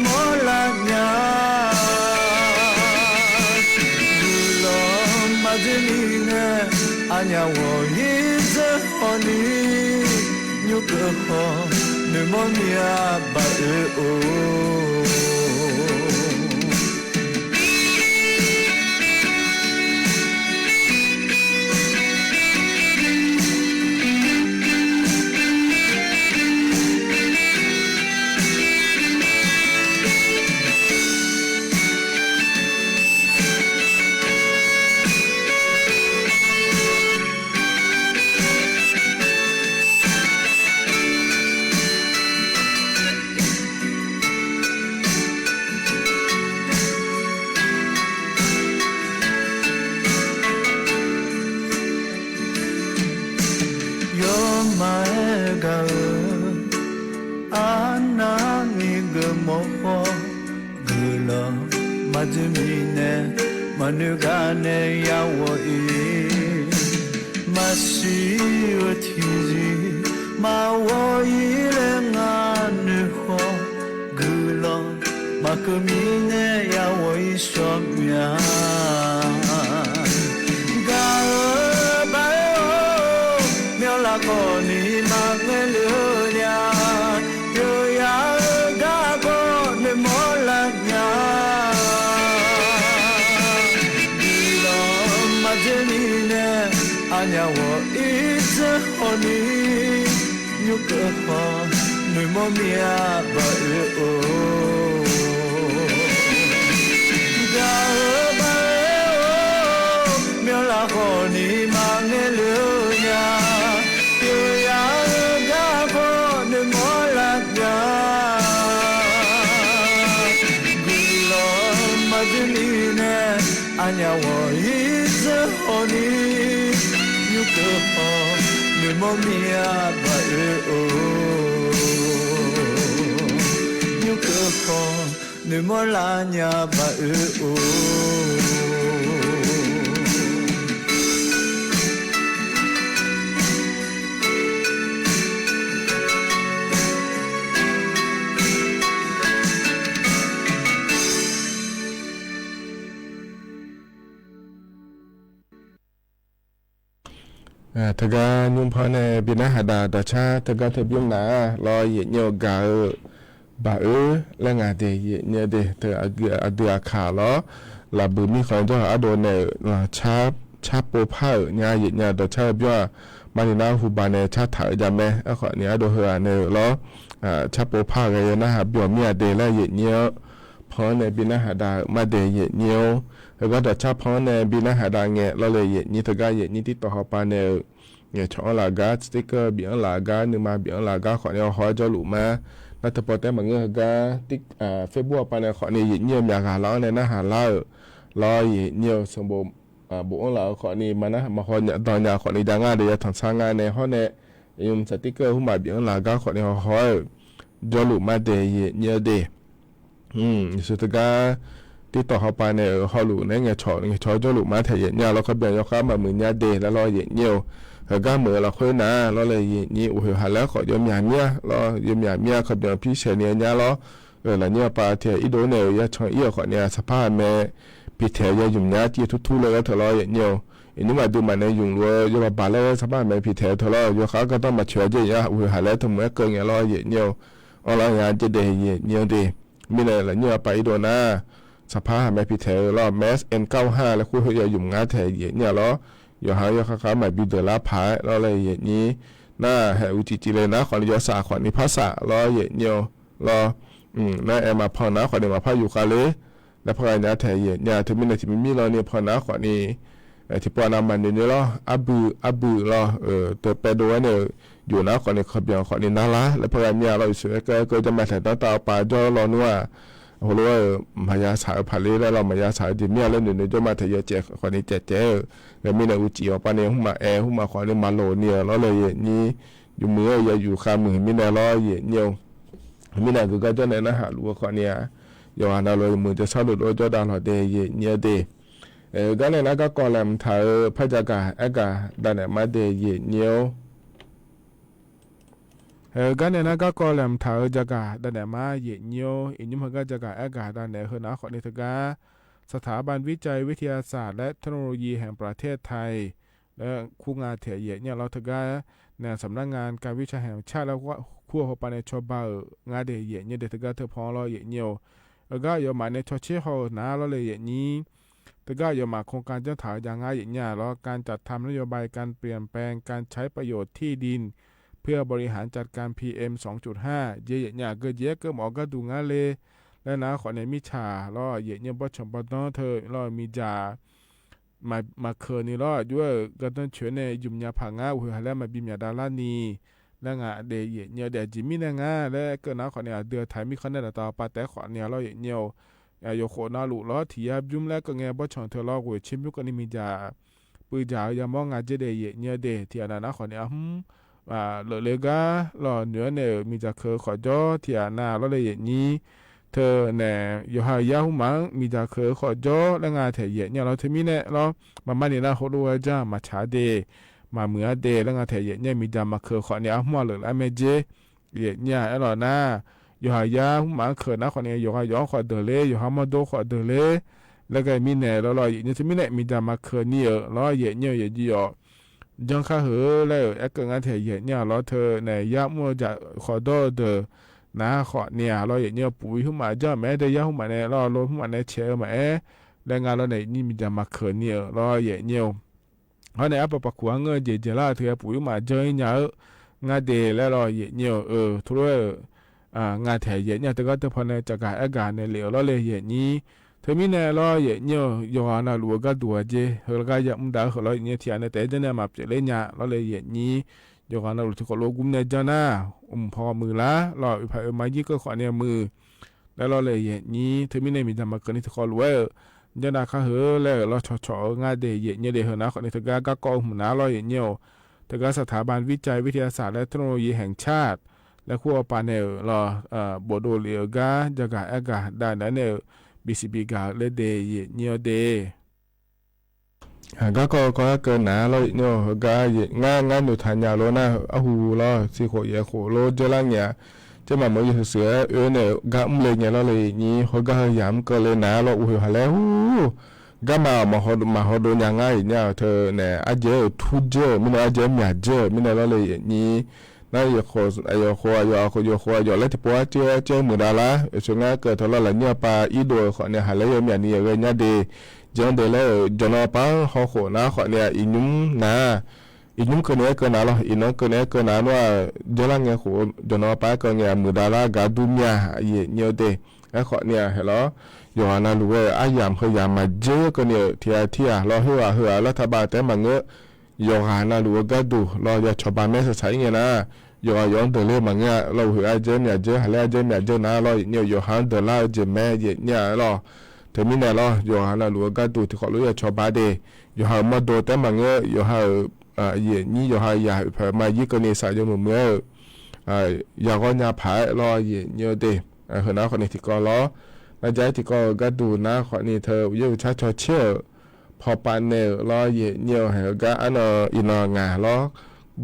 몰랐냐 마지니네 아냐워 이제허니 뉴크호 느모니아 바르오 맞음이네 마누가네 야워이 마시어 티지 마워이레 나느호 글러 마금이네 야워이 쇼면 가을바요 멸라고니 막을려냐 여야가고 내 몰랐냐 길러 맞으니네 아냐워 이즈호니 뉴크호 늘 몸이야 바으오 가을바요 멸라고니 막을려냐 여야가고 내 몰랐냐 굴러 맞으니네 아냐워 이즈호니 뉴크호 늘 몸이야 바으오 뉴크호 늘 몰랐냐 바으오ทกานุ่มพอในบินาหาดาดาชาทกาเทบิยงนาลอยเยกาบาและงาเดเยเดเธออเดือขาล้อลาบุมีของเจ้าอโดเนลาชาโปผ้าญาเยญาดาชาบิว่ามานินาฮูบาเนชาถายาแม่ขอเนี่ยอโดเฮอเนล้อชาโปผ้าไงนะฮะบิวมีเดและเยเนียพอในบินาหาดามาเดเยเนียวแล้วก็ดาชาพอในบินาหาดาเงะเราเลยเยนี่ทกาเยนี่ที่ต่อปาเนเนี่ยช่องลากาสติ๊กเกอร์เบียงลากาหนึ่งมาเบียงลากาขอเนี่ยหอยเจ้าหลุมาแล้วแต่พอแต่บางเงื่อนกาติ๊กเฟซบุ๊กปาเนี่ยขอเนี่ยเยี่ยมอยากหาล้อเนี่ยนะหาล้อรอเยี่ยมสมบูรณ์บุ้งเราขอเนี่ยมานะมาขอเนี่ยตอนเนี่ยขอเนี่ยดังงานเดี๋ยวทำสร้างงานในห้องเนี่ยยมสติ๊กเกอร์หุ่นมาเบียงลากาขอเนี่ยหอยเจ้าหลุมาเดี๋ยวเยี่ยมเดี๋ยวสุดท้ายที่ต่อเข้าไปเนี่ยเขาหลุเนี่ยเงี้ยเจ้าหลุมาเถียนเนี่ยเราก็เบียงยกข้ามมาเหมือนเนี่ยเดี๋ยวแล้วรอเยี่ยมก็เหมือนเราคุยนะเราเลยนี่โอ้โหหาแล้วขอยมยาเมียเรายมยาเมียเขาเบียงพี่เชเนี่ยเนี่ยเราแล้วเนี่ยปาเทียอีโดเนี่ยยาชอยเอี้ยขอเนี่ยสภาพแม่พี่เทียยายุ่งเนี่ยที่ทุกๆเลยก็เถอะเราเนี่ยอันนี้มาดูมันในยุ่งเลยยาบาแล้วสภาพแม่พี่เทียเถอะเราโยเขาก็ต้องมาช่วยเยอะโอ้โหหาแล้วทำไมเกินเนี่ยเราเนี่ยเอาเรางานจะได้เนี่ยดีมีอะไรล่ะเนี่ยไปอีโดนะสภาพแม่พี่เทียเราแมส N95 แล้วคู่เขายุ่งงานเทียเนี่ยเราอย่าหายาค้าหมายบิดเดลาพายเราเลยอย่างนี้น่าแห่อุจิจิเลยนะขอนิยศาขอนิภาษาเราอย่างเดียวเราน่าแอมาพอนะขอนิมาพาอยู่กันเลยแล้วพอเนี่ยแถเนี่ยถึงมีในที่มีเราเนี่ยพอนะขอนี่ที่ปอนามันเนี่ยเราอับูเราตัวเปโดเนี่ยอยู่นะขอนี่ขบยังขอนี่น่าละแล้วพอเนี่ยเราอยู่ก็จะมาแต่ตาปาจ่อเรานัวโหรู้ว่ามายาสายผาลีแล้วเรามายาสายดิเมียแล้วเนี่ยจะมาเทียเจขอนี่เจ๊แล้วมีในอุจิออกไปเนี่ยหุ่นมาหุ่นมาขอเนี่ยมาโลเนี่ยเราเลยนี่อยู่มืออย่าอยู่ข้ามมือมีในร้อยเนี่ยมีในก็จะในนะฮะรู้ว่าขอเนี่ยอย่าเราเลยมือจะสรุปว่าจะดาวหอเดย์เนี่ยเดย์ก็เนี่ยนะก็ก่อนแหลมถ่ายพระจักรกาดันเนี่ยมาเดย์เนี่ยกันเนี่ยนะก็กอแหลมถาจักาดันเนี่ยมาเยเนียวอินยุมก็จักาอากาศดันเนี่ยเฮนะขอนิทกาสถาบันวิจัยวิทยาศาสตร์และเทคโนโลยีแห่งประเทศไทยและคู่งานเถียเยเนี่ยเราทกาเนี่ยสำนักงานการวิจัยแห่งชาติแล้วก็คู่หัวปานในชอบางานเดเยเนี่ยเดทกาเธอพอเราเยเนียวแล้วก็ยอมมาในชอเชฮอนะเราเลยเยนี้แต่ก็ยอมมาโครงการเจ้าถาอย่างง่ายอย่างเงี้ยแล้วการจัดทำนโยบายการเปลี่ยนแปลงการใช้ประโยชน์ที่ดินเพื่อบริหารจัดการ PM 2.5 เยอะเนี่ยก็เยอะก็หมอก็ดูงานเลยและนะขอในมิชาล้อเยอะเนี่ยบ่ชมบ่ต้องเธอล้อมีจามาเคยนี่ล้อด้วยก็ต้องช่วยในยุ่มยาผางาอุหะแล้วมาบิมยาดาลานีและงาเดเยเนี่ยเดจิมินงาและก็นะขอเนี่ยเดือไทยมีคนได้ต่อปาแต่ขอเนี่ยล้อเยเนี่ยโยโคนาลุล้อที่ยับยุ่มแล้วก็เงี้ยบ่ชมเธอล้อกูชิมยุก็นี่มีจาปืนจาอย่ามองงาเจเดเยเนี่ยเดที่อันนั้นขอเนี่ยเลกาหล่อเหนือเนี่ยมีจะเคยขอจ่อที่อานาเราเลยอย่างนี้เธ อเนี่ยอยู่หายาหุมังมีดาเคอขอจอและงาแถเยเนี่ยเราเทมิเนี่ยเรามานี่นะโหดูจ้ามาชาเดมาเมื่อเดและงาแถเยเนี่ยมีดามาเคอขอเนี่ยหัวเหลือละเมเจเยเนี่ยอร่อยนะอยู่หายาหุมังเคอนะขอเนี่ยอยู่หายอขอเดเลอยู่หามาโดขอเดเลแล้วก็มีเนี่ยเราเนี่ยเทมิเนี่ยมีดามาเคอเนี่ยเราเยเนี่ยเยจีอ๋อจังข้าเหอแล้วไอ้เกิงงาแถเยเนี่ยเราเธอเนี่ยยามัวจะขอโดเดนะขอเนี่ยเราอย่างเงี้ยปุ๋ยขึ้นมาจ้าแม้ได้ยาขึ้นมาเนี่ยเราลดขึ้นมาเนี่ยเชื่อมาแรงงานเราเนี่ยนี่มีจะมาเขินเนี่ยเราอย่างเงี้ยเพราะในอัปปะขวางเงินเจล่าเธอปุ๋ยมาเจอเนี่ยงานเดแล้วเราอย่างเงี้ยทุเรงานแถเยเนี่ยแต่ก็จะพอเนี่ยจากการอาการเนี่ยเหลวเราเลยอย่างนี้เธอมีเนี่ยเราอย่างเงี้ยย้อนเราลูกก็ตัวเจเฮลก็ยังไม่ได้เราอย่างเงี้ยที่อันเนี่ยแต่จะเนี่ยมาเปลี่ยนเนี่ยเราเลยอย่างนี้อยู่กันเราทุกคนโลกุมเนี่ยจ้านะพอมือละเราไปมายี่ก็ขอเนี่ยมือแล้วเราเลยอย่างนี้เธอไม่ได้มีธรรมะกันนี่ทุกคนรู้จ้านะข้าเหอแล้วเราชอๆงานเดย์เนี่ยเดย์เหรอนะขอนี่ทุกการก็กองหัวหน้าเราอย่างเงี้ยทุกการสถาบันวิจัยวิทยาศาสตร์และเทคโนโลยีแห่งชาติและขั้วปาเนลเราบโดเลียกาจากการอากาศได้นั้นเนี่ยBCB กาเลเดย์เนี่ยเดย์ก็เกินหนาเราเนาะก็งานอยู่ทันยาโลนะอะหูเราสิโคเยโคโลเจลังเนี่ยจะมาเมื่อเสือเนี่ยก็เลยเนี่ยเราเลยนี่เขาก็ยามก็เลยหนาเราอุ้ยหาแล้วก็มาฮอดยังไงเนี่ยเธอเนี่ยอาเจทุเจมินาอาเจมีอาเจมินาเราเลยนี่นั่นยโคแล้วที่ปัวเจมือดาละช่วงนั้นเกิดทะเลาะเนี่ยปาอีโดขอเนี่ยหาแล้วมีอันนี้เลยเนี่ยเดจนเดลจนปังเขาขอนะขอเนี่ยอินุ่มนะอินุ่มคนนี้ก็นะเราอินุ่มคนนี้ก็นะว่าเจลังเนี่ยขอจนปังก็เนี่ยมือดาราการดูเนี่ยเนี่ยเดไอ้ขอเนี่ยเหรอย้อนนะรู้ว่าอายามพยายามมาเจอก็เนี่ยที่เราเหือรัฐบาลแต่มันเงยย้อนนะรู้ว่าก็ดูเราจะชอบบ้านแม่ใช้เงี้ยนะย้อนเดลมันเงี้ยเราเหือเจอเนี่ยเจอหาแล้วเจอเนี่ยเจอนะเราเนี่ยย้อนเดลเจอแม่เนี่ยเราเธอมีเนี่ยเราอยู่หาเราลูกก็ดูที่เขารู้ว่าชอบบ้านเดย์อยู่หามาดูแต่มันเงยอยู่หานี่อยู่หาอยากเพิ่มมายี่ก็เนี่ยสายอยู่เหมือนอยากก็ยาผายรอเนี่ยเดย์เห็นนะคนนี้ที่ก็ล้อมาใจที่ก็ดูนะคนนี้เธออยู่ชัดชอเชื่อพอปานเนี่ยรอเนี่ยเห็นก็อันอินงาล้อ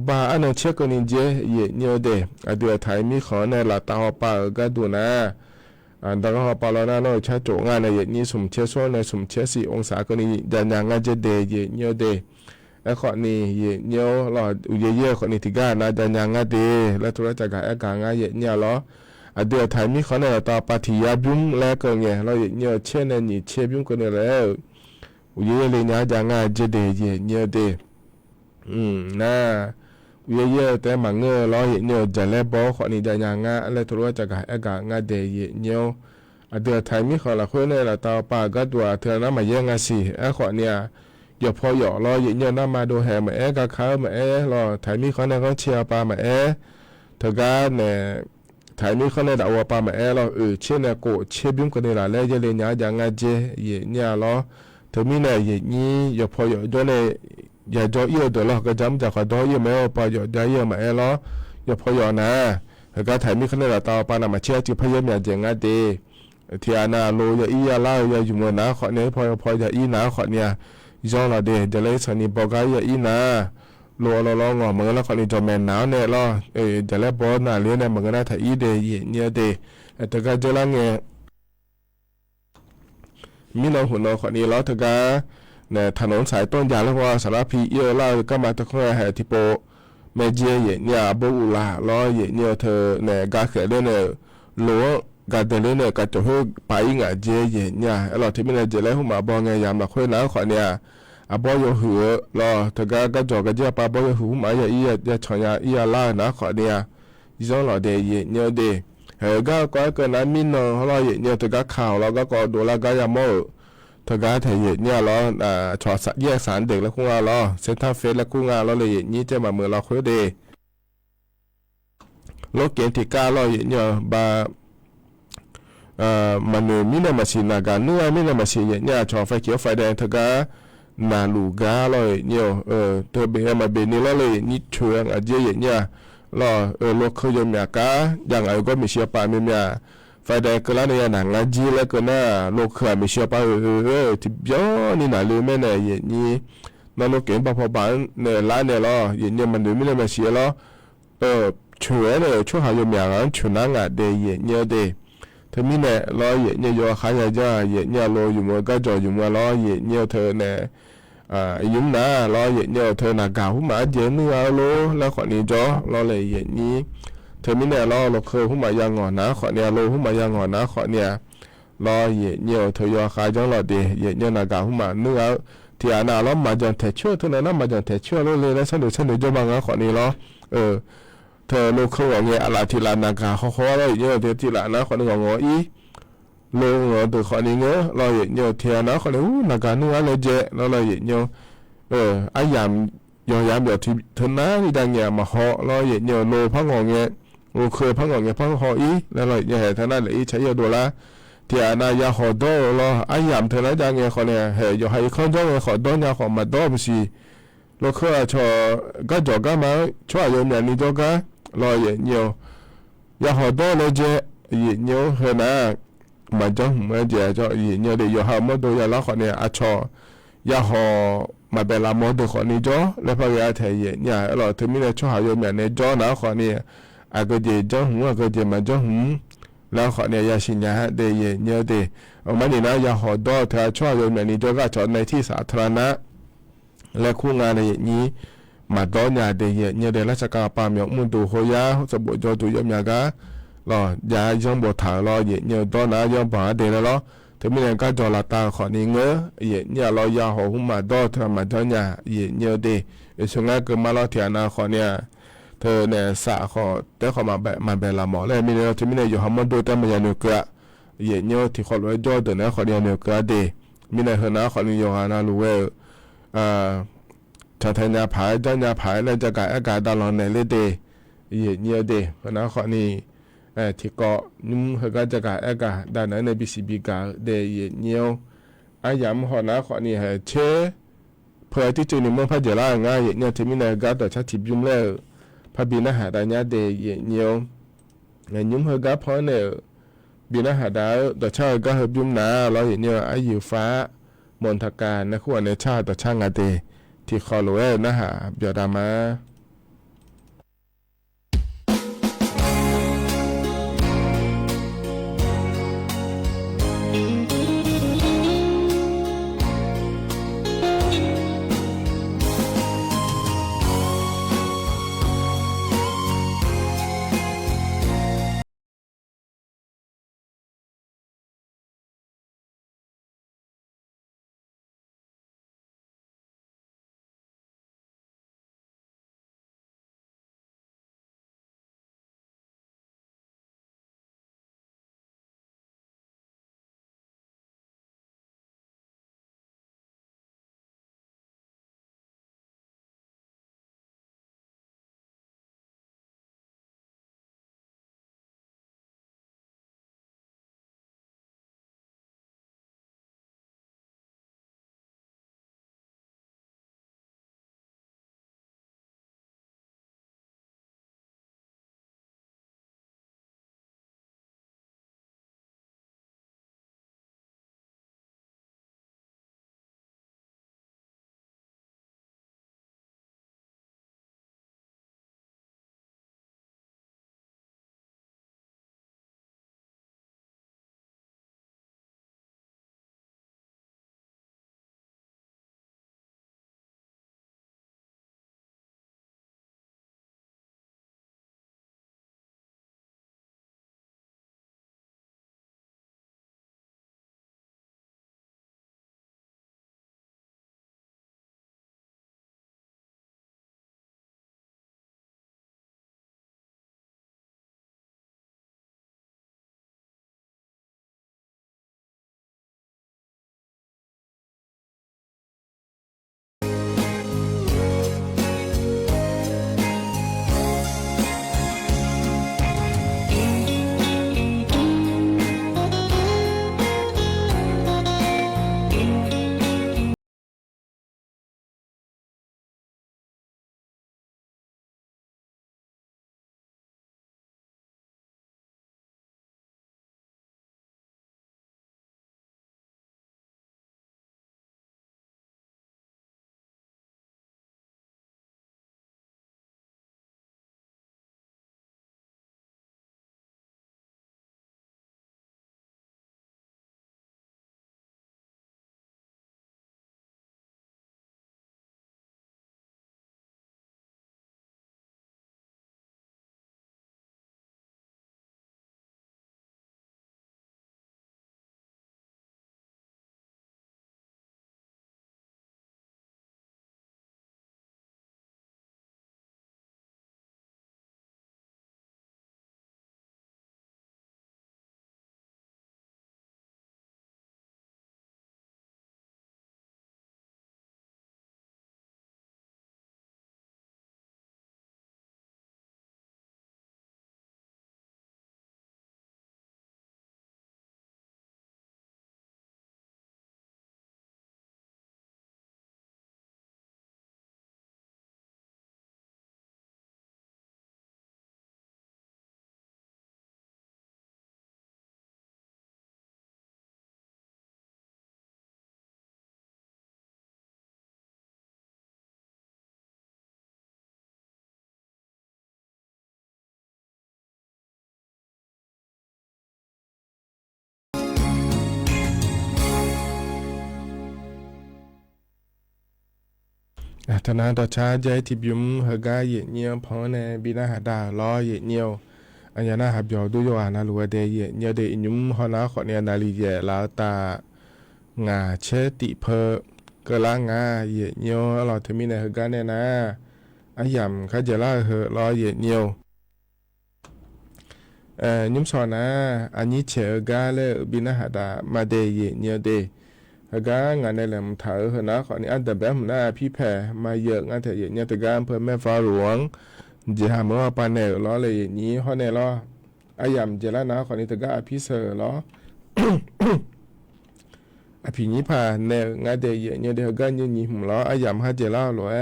บ้าอันเชื่อคนนี้เจเนี่ยเดย์เดือดไทยมีขอในหลักตาหอบปาก็ดูนะดังนั้นพอเราเนี่ยใช้โจงานในนี้สมเชื่อส่วนในสมเชื่อ4 องศาก็นี่ดันยังงานจะเดย์เนี่ยเดย์ไอ้ข้อนี้เนี่ยเราเยอะข้อนี้ที่การนะดันยังงานเดย์และธุรกิจการงานเนี่ยเหรอเดือดไทยมีขอในต่อปฏิยาบุ้มแล้วก็เนี่ยเราเนี่ยเช่นนี้เชื่อบุ้มก็เนี่ยแล้วเยอะเลยนะดังงานจะเดย์เนี่ยเดย์นะเยอะแต่มันเงยเราเนี่ยจะเล่บอขอนี่จะยังงาอะไรทุกอย่างจะกางงาเดียเนี่ยเดือดไทยมีขอละคนเนี่ยละตาป่าก็ตัวเธอน้ำมาเยอะงาสิขอเนี่ยอย่าพอหยอกเราเนี่ยน้ำมาดูแห่มาก็เขามาเราไทยมีขอเนี่ยก็เชียร์ป่ามาเธอก็เนี่ยไทยมีขอเนี่ยดาวป่ามาเราเช่นเนี่ยกูเชื่อบิ้มกันเนี่ยละแล้วจะเรียนยังงาเจเนี่ยเราเธอมีเนี่ยนี่อย่าพอหยอกด้วยเนี่ยอย่าจ่อเยอะตัวเราก็จำจากขอเยอะไม่เอาไปหยอดเยอะมาล้ออย่าพอหยอดนะแล้วก็ถ่ายมีขนาดต่อปานามาเชื่อจีพยายามอย่างเจงานดีที่อาณาโลอย่าอีอย่าเล่าอย่าอยู่เมื่อนะขอเนี้ยพออย่าอีนะขอเนี้ยย้อนเราเดจะเลยสนิบอกอย่าอีนะโลเรางอเมื่อแล้วขอนี้จะแมนหนาวเนี่ยล้อจะแล้วบอลน่ะเลี้ยงเนี่ยเหมือนกันนะถ่ายอีเดเนี่ยเดแต่ก็จะละเงี้ยมีน้องหุ่นน้องขอนี้ล้อแต่ก็เนี่ยถนนสายต้นยางแล้วว่าสารพีเยอะเล่าก็มาตะคุ่มหาที่โปเมเจเนี่ยบูลาล้อเนี่ยเธอเนี่ยกาเขยเนี่ยหลวงกาเดลเนี่ยกาจะให้ไปงาเจเนี่ยเราที่ไม่ได้เจแล้วหัวมาบองไงยามเราคุยแล้วขอเนี่ยบอยหัวล้อเธอก็จอกันเจ้าปาบอยหัวมาอย่าอย่าชอยอย่าล่านะขอเนี่ยย้อนเราเดย์เนี่ยเดย์ก็เกินนั้นมินเราเนี่ยเธอก็ข่าวเราก็ดูแลก็ยามโม่เธอก็ถ่ายเนี่ยเราชอแยกสารเด็กแล้วคุ้งเราเซ็นทรัลเฟสแล้วคุ้งเราเลยนี่จะมาเมื่อเราคุยเดย์โลกเกณฑ์ที่9เราเนี่ยบามันมีในมาชินการเนื้อมีในมาชินเนี่ยชอไฟเขียวไฟแดงเธอก็นาลูกาเราเนี่ยเธอเบมาเบนี่เราเลยนี่ช่วยอาเจียเนี่ยเราโลกเคยมีกาอย่างไรก็มีเชียร์ป่ามีเมีย ไฟแดงก็แล้วเนี่ยหนังละจีแล้วก็น่าโลกเคยไม่เชื่อป่ะที่ย้อนนี่หนาเลยแม่เนี่ยอย่างนี้นั่นโลกเก่งป่ะพอบ้านเนี่ยร้านเนี่ยล้ออย่างนี้มันดูไม่ได้มาเชียร์ล้อช่วยเนี่ยช่วยหาอยู่อย่างนั้นช่วยนั่งเดียอย่างเงี้ยเดียเธอมีเนี่ยล้ออย่างเงี้ยอยู่ขายยาอย่างเงี้ยโลอยู่มือก็จ่ออยู่มือล้ออย่างเงี้ยเธอเนี่ยยุ่งนะล้ออย่างเงี้ยเธอหน้ากากหุ่มมาเจนนึกเอาโลแล้วขอนี้จ่อล้อเลยอย่างนี้เธอมีเนี่ยล้อเราเคยหุ่มมายังงอนนะขอเนี่ยโลหุ่มมายังงอนนะขอเนี่ยล้ออย่างเงี้ยเธออยู่ขายจังหลอดเดียอย่างเงี้ยหน้ากากหุ่มมานึกเอาที่อันนั้นล้อมาจังเทชั่วเท่านั้นมาจังเทชั่วเลยแล้วฉันดูจะบางขอนี้ล้อเธอลูกเขาว่าไงอะไรที่ร้านนากาเขาอะไรเยอะเดี๋ยวที่ร้านนะคนนึงงออีลูกงอตัวคนนี้เงอเราเยอะเทียนะคนนึงนากาเนื้อเลยเจเราเลยเยอะไอ้ยามยามเดี๋ยวที่เธอหน้านี่ดังเงี้ยมาห่อเราเยอะโลพังงอเงี้ยโอเคพังงอเงี้ยพังห่ออีแล้วเราเยอะเท่านั้นเลยใช้เยอะดูละที่อันนั้นยาห่อโดเราไอ้ยามเธอหน้าดังเงี้ยคนเนี่ยเฮ้ยอยู่ให้คนจ้องห่อโดเนี่ยห่อมาโดไม่ใช่ลูกเขาชอก็จอกันมาช่วยโยมเนี่ยนี่จอกันรอเย็นเยียวยาหอโตเลยเจเย็นเยียวเฮน่ะมาจังมาเจจะเย็นเยียวเดี๋ยวหาหมดตัวยาละคนเนี่ยอาชอยาหอมาเบลาหมดตัวคนนี้จ่อแล้วพอแกเทเย็นเนี่ยเราถึงมีเนี่ยช่วยหาโยมเนี่ยจ่อนะคนเนี่ยอาก็เจจังหัวก็เจมาจังหูแล้วคนเนี่ยยาชินยาเดี๋ยวเย็นเยียวเดี๋ยวมันนี่นะยาหอโตเธอช่วยโยมเนี่ยนี่จ่อก็จอดในที่สาธารณะและคู่งานในอย่างนี้มาดอนยาเดียเนี่ยเดลัชกาปามยมุนตูโฮยาสบุจอตุยมยากาลอยายังบ่ถาลอเยเนี่ยดอนายองบ่เดลลอถึงมีก็จอลาตาขอนี้เงเยเนี่ยลอยาหอหุมาดอทมาดอนยาเยเนี่ยเดชงาก็มาลอเทียนาขอเนี่ยเธอเนี่ยสะขอแต่ขอมาแบบมาเบลาหมอแล้วมีเนี่ยถึงมีเนี่ยอยู่หำมันดูแต่มันยังเนื้อกะเยเนี่ยที่ขอลอยจอเดนะขอเนี่ยเนื้อกะเดมีเนี่ยเฮนะขอนี้ยองานาลูเวชาไทยนาผายจันยาผายแล้วจะกายอากาศดาลอนในเลเดเยี่ยเดเพราะนั้นข้อนี้ที่เกาะนุ่มเขาก็จะกายอากาศด้านนั้นในบิสิบิกาเดเยี่ยวอายามข้อนั้นข้อนี้เชเพื่อที่จะในเมืองพัทยาง่ายเนี่ยที่มีในการต่อชาติบิมแล้วพระบินาหาดานยาเดเยี่ยวในยุ่มเขาก็เพราะเนี่ยบินาหาดาต่อชาติก็เฮบิมนาเราเนี่ยอายุฟ้ามนทการนะขั้วในชาติต่อช่างอาเดที่คอโลเอนะฮะเบียดามา ธนาต่อชาใจที่บิมเฮกาเยเนียวพอในบินาหาดาล้อเยเนียวอันยานาหับยอดูโยอานาลัวเดเยเนียวเดอินุมฮอนาขอเนียนาลีเยลาวตางาเชติเพอกะลางาเยเนียวลอเทมิในเฮกาเนนะอันยำคาเจล่าเฮล้อเยเนียวนิมสอนนะอันนี้เชกาเลบินาหาดามาเดเยเนียวเดฮกางานในแหลมถาเฮนะขอนี้อันแต่แบบหน้าพี่แผ่มาเยอะงานเถอะเนี่ยแต่การเพิ่มแม่ฟ้าหลวงจะหาเมื่อปานเนล้อเลยนี้ข้อเนล้ออายำเจละนะขอนี้แต่การพี่เสอล้อ อภินิพาเนงานเดียเนี่ยเดียวกันยืนยิ้มล้ออายำฮาเจล่าหลวง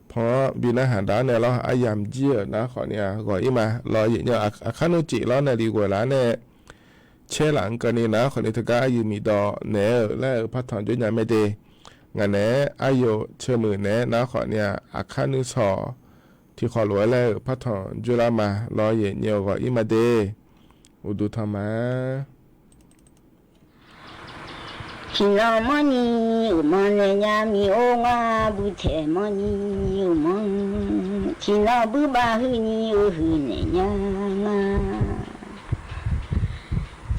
เพราะบินาหาดาเนี่ยล้ออายำเจียนะขอเนี่ยก่ออีมาล้อเนี่ยอาคานุจิล้อในดีกว่าล้านเนี่ยเชหลังกันนี่นะคนนี้ทกาอยู่มีดอเนอและพัฒน์จุญญาไม่ดีงานเนอายุเชื่อมือเนนะขอเนี่ยอาคานุสอที่ขอรวยแล้วพัฒน์จุลามารอเย็นเนียวก็อิมาเดอุดุธรรมะที่น้องมันอุมานยามีโองาบุเทมันอุมันที่น้องบุบาหืนีอุหืนยางา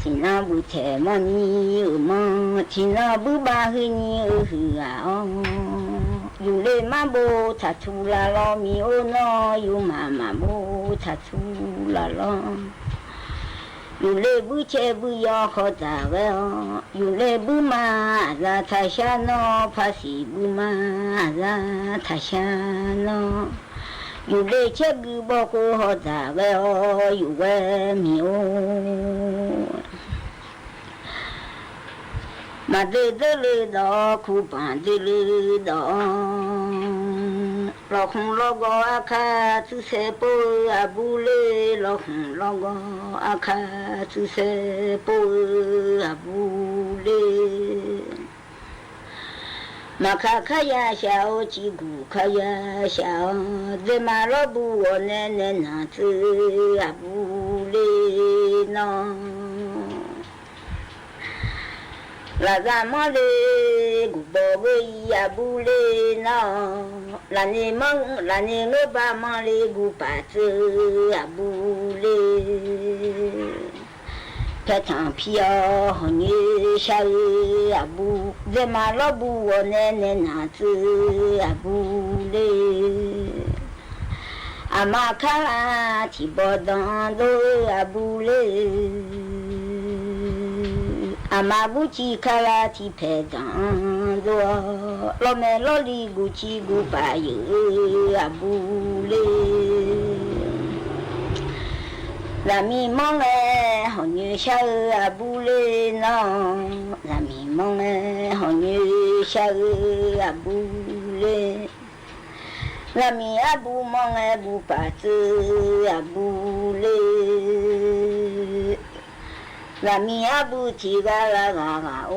ที่น้าบุเทมันนี่มาที่น้าบุบาหืนี่หือเอาอยู่เลยมาโบทัทุลาลอมีโอนออยู่มาโบทัทุลาลออยู่เลยบุเชบุยอขอตาเวออยู่เลยบุมาลาทาชานอภาษีบุมาลาทาชานออยู่เลยเชกุบอกขอตาเวออยู่เวมีโอมาเดือดดอกคูปานเดือดดอกลอกหงลอกอาคาทุเสปูอาบูเลลอกหงลอกอาคาทุเสปูอาบูเลมาคาขยาชาวจิกุขยาชาวเดมาลบูวเนเนนาตืออาบูเลนอลาซามาเลกุบอเวยาบูเลนาลาเนมังลาเนเงบามาเลกุปัสอาบูเลแค่ทางพิยาหันยีชาอาบูเดมาลบูวเนเนนาตืออาบูเลอามาคาที่บอดันโดอาบูเลอามาบุจิคาลาที่เพดันโดลเมลลีกุจิกุปายอาบูเลลามีมองเอหันยีชาอาบูเลนาลามีมองเอหันยีชาอาบูเลลามีอาบูมองเอบูปัสอาบูเลลามีอาบูทิกาลากาโอ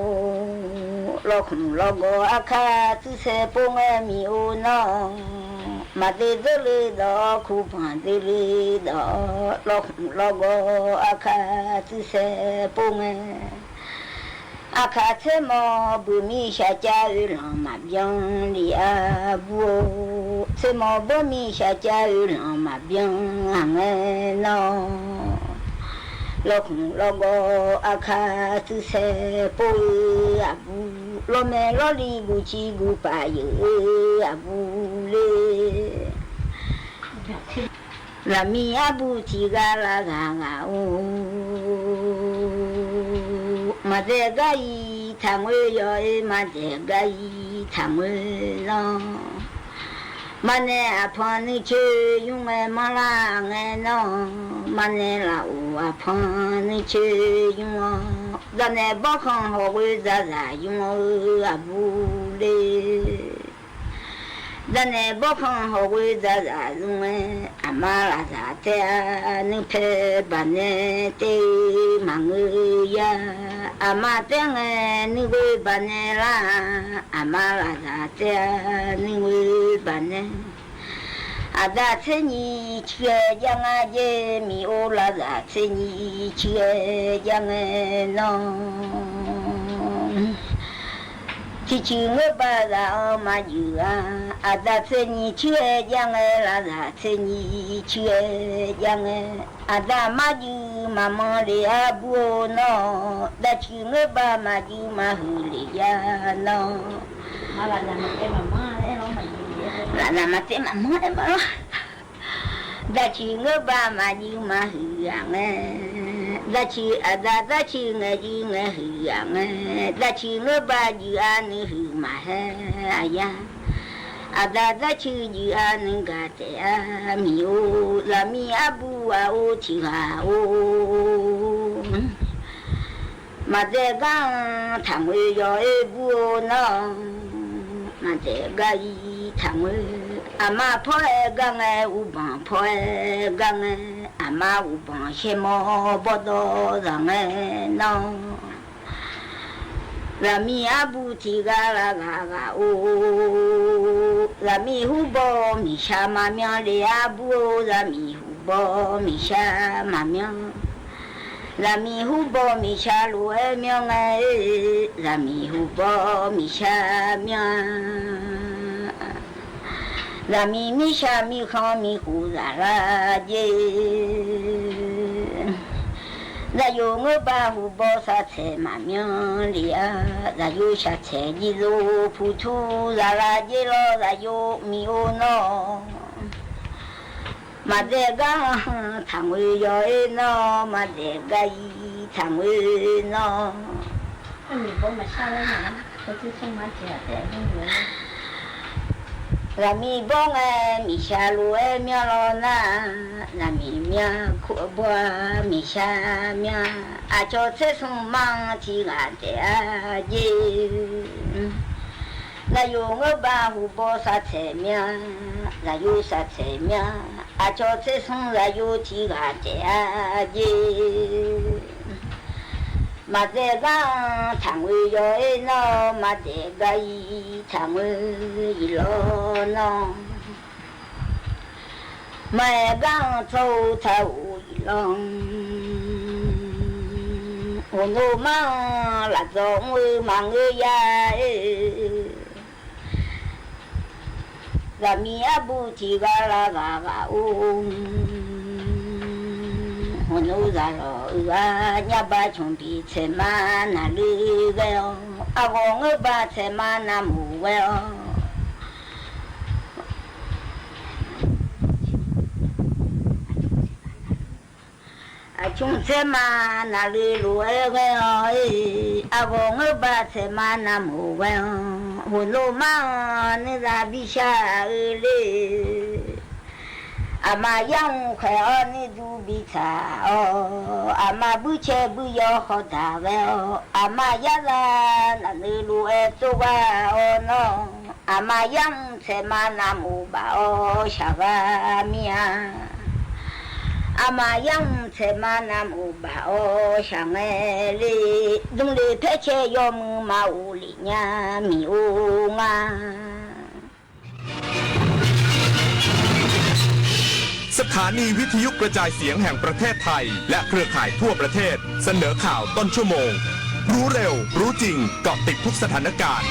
ลอกหงลอกอาคาทุเสปงเอมีโอนามาเดเดเลดอคูปันเดเลดอลอกหงลอกอาคาทุเสปงเออาคาเทมอบุมีชาจาอุลามาเบียงลีอาบูเทมอบุมีชาจาอุลามาเบียงอังเอนาลอกลอกอาคาทุเสปูอาบูลเมลลีกุจิกุปายอาบูเลลามีอาบูทิกาลากาโอมาเดกายทางเวยอมาเดกายทางเวลามันเนอพอนิเชยุงเอมาลาเงนอมันเนลาอูอพอนิเชยุงดันเนบอกของหอกวิจารายุงอาบูเลดันเนบอกของหอกวิจารายุงอามาลาซาเตนึเพบันเนเตมังยาอามาเตงนึเวบันเนลาอามาลาซาเตนึเวบันเนอาดาเซนีเชื่อยังอาเจมีโอลาดาเซนีเชื่อยังนอง chỉ chữ ngơ ba ra mà dữ à đã thế nhị chưa giang là đã thế nhị chưa giang à đã mà dữ mà mò đi à bùa nó đã chữ ngơ ba mà dữ mà hư đi ya nó mà là mà cái mà mò đấy nó mà dữ là mà cái mà mò đấy mà đã chữ ngơ ba mà dữ mà hư đã chữ à đã chữ nghe dữ nghe hư đã chữ ngơ ba dữ anh hư mà ya à đã chữ dữ anh gà té mi ô là mi abu à ô chỉ hà ô mà để gang thằng người rồi bùa nó mà để gai thằng người à mà phơi gang u bằng phơi gang à mà u bằng xem mò bò đô rằng nó là mi abu thì gà là ô là mi hu bò mi sa mà miao để abu là mi hu bò mi sa mà miao là mi hu bò mi sa lu miao ngay là mi hu bò mi sa miao là mi sa mi không mi hu ra dê là yo ngơ ba hu bò sa che mà miao lia là yo sa che di lo pu thu ra dê lo là yo mi o no mà để ga thằng người rồi nó mà để gai thằng người nó mình có mà sao đấy mà tôi cứ không mà trẻ trẻ không người là mi bông mi sa lúa mi lo na là mi mía khua bò mi sa mía à cho thế xong mang thì là để gì là yo ngơ ba hu bò sa che mía là yo sa che mía à cho thế xong là yo thì là để gì mà để ga thằng người rồi nó mà để gai thằng người lo nó mà ga thâu thâu lòng ôn ô mà là do người mà người ya là mi abu thì ga là 오늘 자로 냐 바총비 체마나 르게요 아공을 바 체마나 무게요 아총 체마나 르루게요 아공을 바 체마나 무게요 오늘만 내가 비샤을래 아마 양쾌언이 두비차 아마 부채 부여 허다웨 아마 야라 나늘루에 쪼가 오노 아마 양채마 나무바 샤가미야 아마 양채마 나무바 샹엘리 둥리 패체 요무 마울리냐 미우마สถานีวิทยุกระจายเสียงแห่งประเทศไทยและเครือข่ายทั่วประเทศเสนอข่าวต้นชั่วโมงรู้เร็วรู้จริงเกาะติดทุกสถานการณ์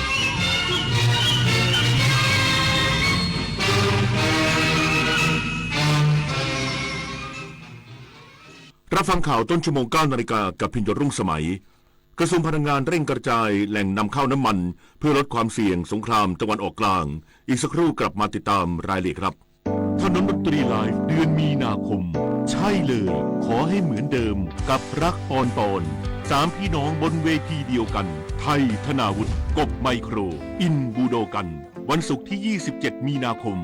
รับฟังข่าวต้นชั่วโมง 9 นาฬิกากับพิญญรุ่งสมัยกระทรวงพลังงานเร่งกระจายแหล่งนำเข้าน้ำมันเพื่อลดความเสี่ยงสงครามตะวันออกกลางอีกสักครู่กลับมาติดตามรายละเอียดครับถนนดนตรีไลฟ์เดือนมีนาคมใช่เลยขอให้เหมือนเดิมกับรักปอนปอนสามพี่น้องบนเวทีเดียวกันไทยธนาวุฒิกบไมโครอินบูโดกันวันศุกร์ที่ 27 มีนาคม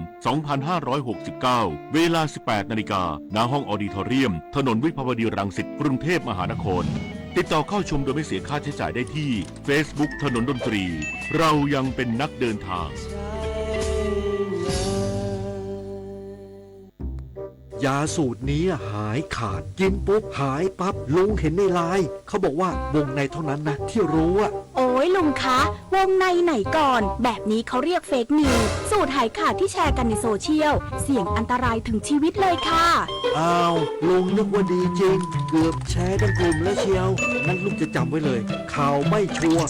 2569 เวลา 18 นาฬิกาณห้องออดิทอเรียมถนนวิภาวดีรังสิตกรุงเทพมหานครติดต่อเข้าชมโดยไม่เสียค่าใช้จ่ายได้ที่ Facebook ถนนดนตรีเรายังเป็นนักเดินทางยาสูตรนี้หายขาดกินปุ๊บหายปั๊บลุงเห็นในไลน์เขาบอกว่าวงในเท่านั้นนะที่รู้อะ โอ้ยลุงคะวงในไหนก่อนแบบนี้เขาเรียกเฟกนิวส์สูตรหายขาดที่แชร์กันในโซเชียลเสี่ยงอันตรายถึงชีวิตเลยค่ะ อ้าวลุงนึกว่าดีจริงเกือบแชร์ทั้งกลุ่มแล้วเชียวงั้นลุงจะจำไว้เลยข่าวไม่ชัวร์